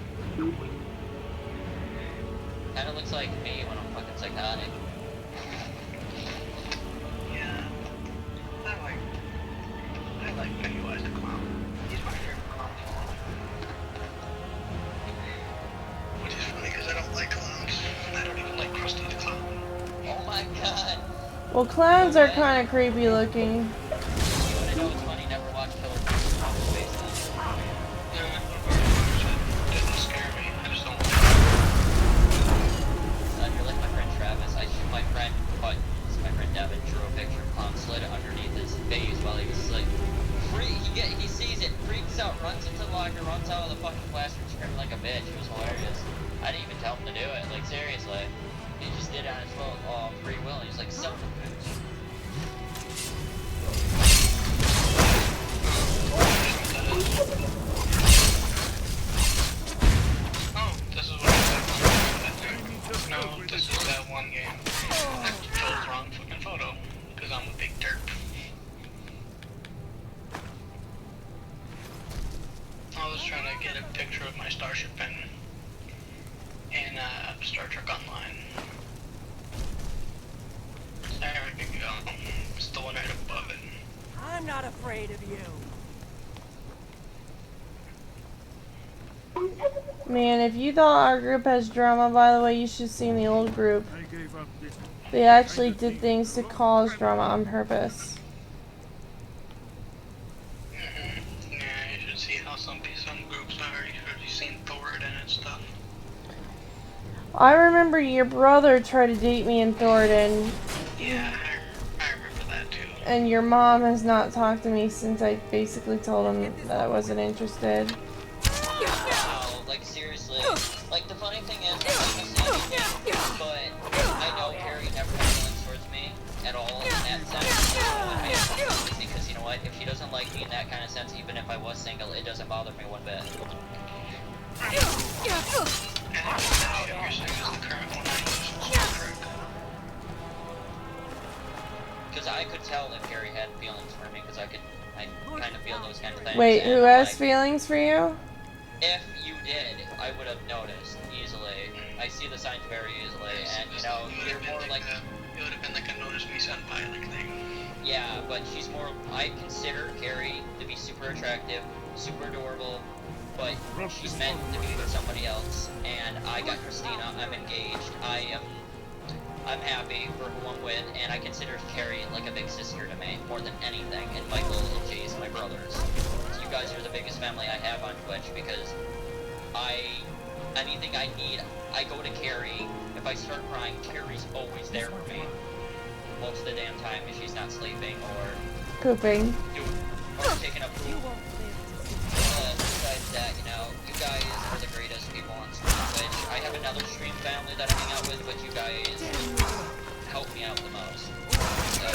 Kinda looks like me when I'm fucking psychotic. Yeah. I like Pennywise the clown. He's my favorite clown. Which is funny because I don't like clowns. I don't even like Krusty the Clown. Oh my god. Well, clowns are kind of creepy looking. You wanna know what's funny? Never watched Killer Clowns on the Space Line. It doesn't scare me. I just don't like it. You're like my friend Travis. My friend Devin drew a picture of Clown slid underneath his face while he was asleep. He sees it, freaks out, runs into the locker, runs out of the fucking classroom screaming like a bitch. It was hilarious. I didn't even tell him to do it. Like, seriously. He just did it on his free will, and he's like, son of a bitch. Oh, this is what I said. No, this is that one game. I chose the wrong fucking photo, because I'm a big derp. I was trying to get a picture of my starship in Star Trek Online. There we go. It's the one right above it. I'm not afraid of you. Man, if you thought our group has drama, by the way, you should have seen the old group. I gave up this. They actually did things to cause drama on purpose. Yeah, you should see how some groups are. You've seen Thorin and stuff. I remember your brother tried to date me in Thornton. Yeah, I remember that too. And your mom has not talked to me since I basically told him that I wasn't interested. Wow, like seriously. Like the funny thing is, I'm not gonna say anything, but I know Carrie never had feelings towards me at all in that sense. Because you know what, if she doesn't like me in that kind of sense, even if I was single, it doesn't bother me one bit. Because I could tell if Carrie had feelings for me, because I kind of feel those kind of things. Wait, and who has like, feelings for you? If you did, I would have noticed easily. I see the signs very easily, and you know, you're more like... It would have been like a notice me senpai like thing. Yeah, but she's more... I consider Carrie to be super attractive, super adorable, but she's meant to be with somebody else. And I got Christina, I'm engaged, I'm happy for who I'm with, and I consider Carrie like a big sister to me, more than anything, and Michael and Chase, my brothers. So you guys are the biggest family I have on Twitch, because anything I need, I go to Carrie. If I start crying, Carrie's always there for me. Most of the damn time if she's not sleeping, or... Pooping. Or taking a poop. Besides that, you know, you guys are the greatest people on Twitch. I have another stream family that I hang out with, but you guys help me out the most. So,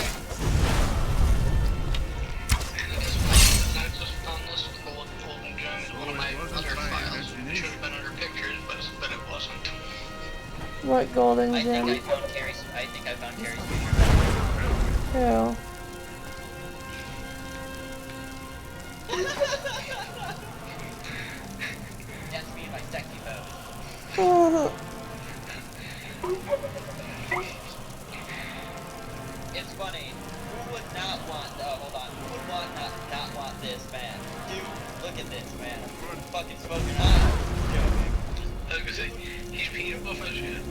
I just found this golden gem in one of my other files. It should have been under pictures, but it wasn't. What golden gem? I think I found Carrie's picture. Who? That's me in my sexy pose. It's funny. Who would not want... hold on. Who would not want this, man? Dude, look at this, man. I'm fucking smoking hot. I was gonna say, he's peeing above my shit.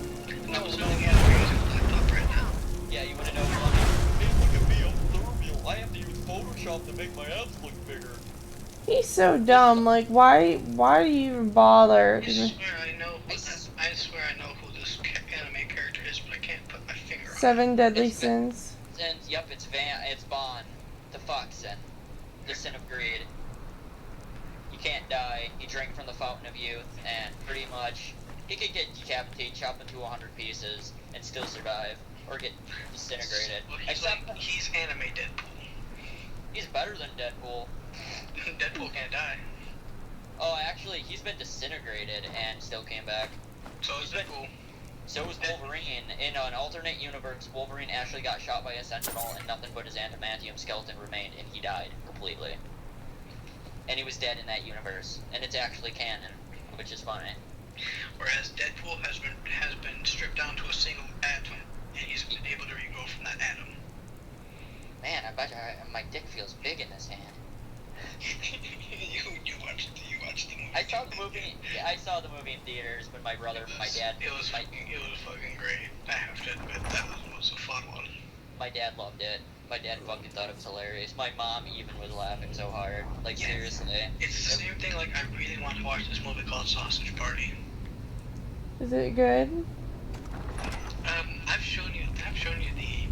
And I was looking at his laptop right now. Yeah, you wanna know what? Hey, look at me, I'm thermal. I have to use Photoshop to make my abs look bigger. He's so dumb. Like, why do you even bother? I swear I know who this anime character is, but I can't put my finger on it. 7 Deadly Sins. Yep, it's Vaughn, the fox, and the sin of greed. You can't die. He drank from the fountain of youth, and pretty much he could get decapitated, chopped into 100 pieces, and still survive, or get disintegrated. Well, he's anime Deadpool. He's better than Deadpool. Deadpool can't die. Oh, actually, he's been disintegrated and still came back. So is Deadpool. So was Wolverine. In an alternate universe, Wolverine actually got shot by a sentinel, and nothing but his adamantium skeleton remained, and he died completely. And he was dead in that universe, and it's actually canon, which is funny. Whereas Deadpool has been stripped down to a single atom, and he's been able to regrow from that atom. Man, I bet my dick feels big in this hand. you watched the movie. I saw the movie in theaters with my brother, my dad. It was fucking great. I have to admit, that was a fun one. My dad loved it. My dad fucking thought it was hilarious. My mom even was laughing so hard. Like, yeah, seriously. It's the same thing, like, I really want to watch this movie called Sausage Party. Is it good? I've shown you the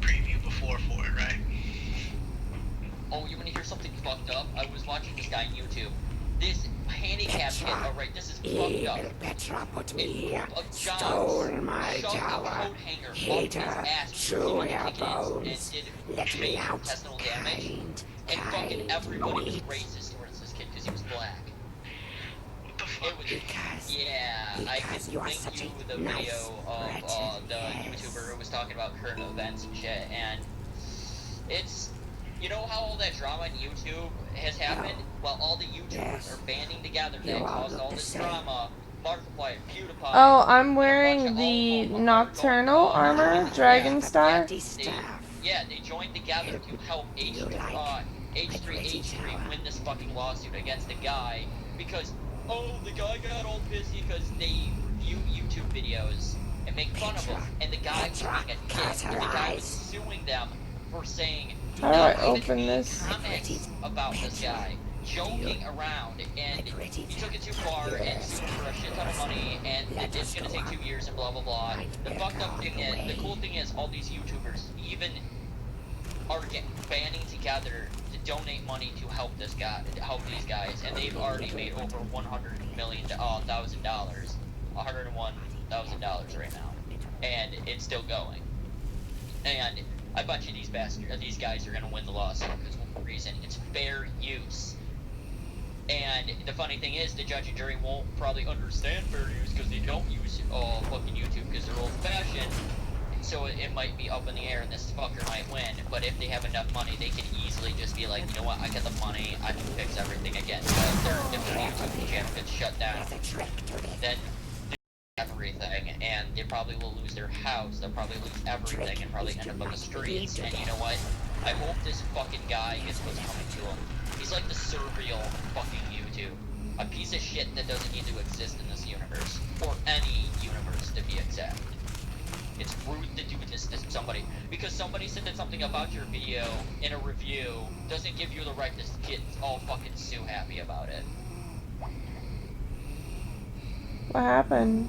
preview before for it, right? Oh, you want to hear something fucked up? I was watching this guy on YouTube. This handicap kid, alright, this is fucked up. Petra put me, stole my tower, hater, chew your bones, let me out, kind, and fucking everybody was racist towards this kid because he was black. What the fuck? I can link you the video of the YouTuber who was talking about current events and shit, and it's... You know how all that drama on YouTube has happened? Well, all the YouTubers are banding together that caused all this drama. Markiplier, PewDiePie... Oh, I'm wearing the Nocturnal armor, Dragon Star. They joined together to help H3 win this fucking lawsuit against the guy because, the guy got all pissy because they view YouTube videos and make fun of him, and the guy was being a dick, and the guy was suing them for saying, do How do not I even open make this? comments about this guy, joking around, and he took it too far and sued for a shit ton of money, and it's gonna take 2 years and blah blah blah. The fucked up thing is, the cool thing is, all these YouTubers even are banding together to donate money to help this guy, help these guys, and they've already made over $101,000 right now, and it's still going. And I bet you these guys are gonna win the lawsuit because one reason, it's fair use. And the funny thing is, the judge and jury won't probably understand fair use because they don't use fucking YouTube because they're old-fashioned. So it might be up in the air and this fucker might win, but if they have enough money, they can easily just be like, you know what, I got the money, I can fix everything again. But if their YouTube channel gets shut down, then everything, and they probably will lose their house, they'll probably lose everything, and probably end up on the streets. And you know what, I hope this fucking guy gets what's coming to him. He's like the surreal fucking YouTube. A piece of shit that doesn't need to exist in this universe, or any universe to be exact. It's rude to do this to somebody, because somebody said something about your video in a review doesn't give you the right to get all fucking sue happy about it. What happened?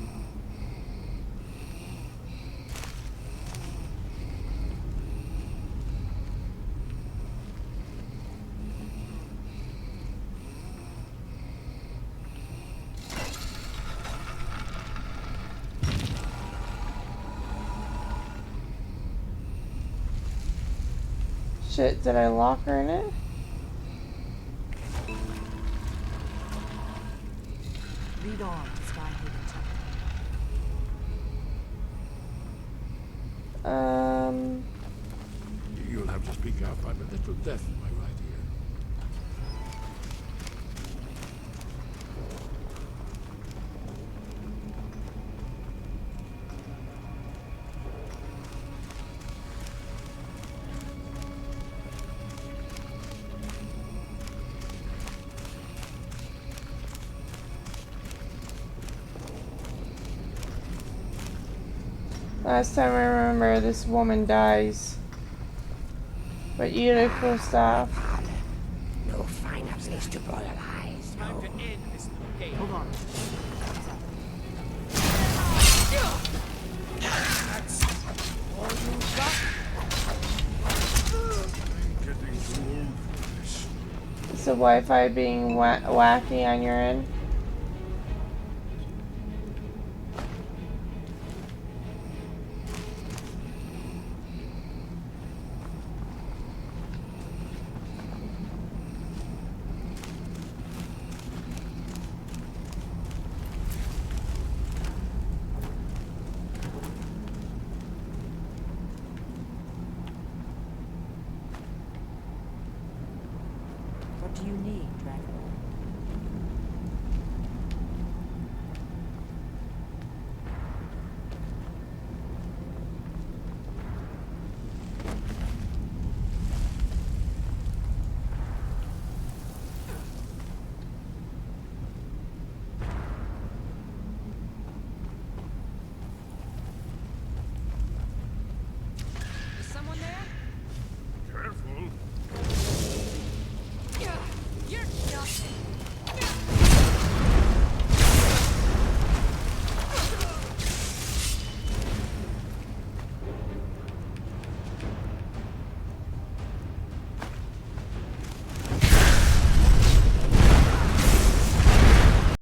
Shit, did I lock her in it? Read on, Skyhaven Temple. You'll have to speak up. I'm a little deaf in my right ear. Last time I remember, this woman dies. But you did cool stuff. No finer place to brutalize. Time to end this little game. Hold on. That's all you got? I'm getting too old for this. Is the Wi-Fi being wacky on your end? What do you need, Dragon?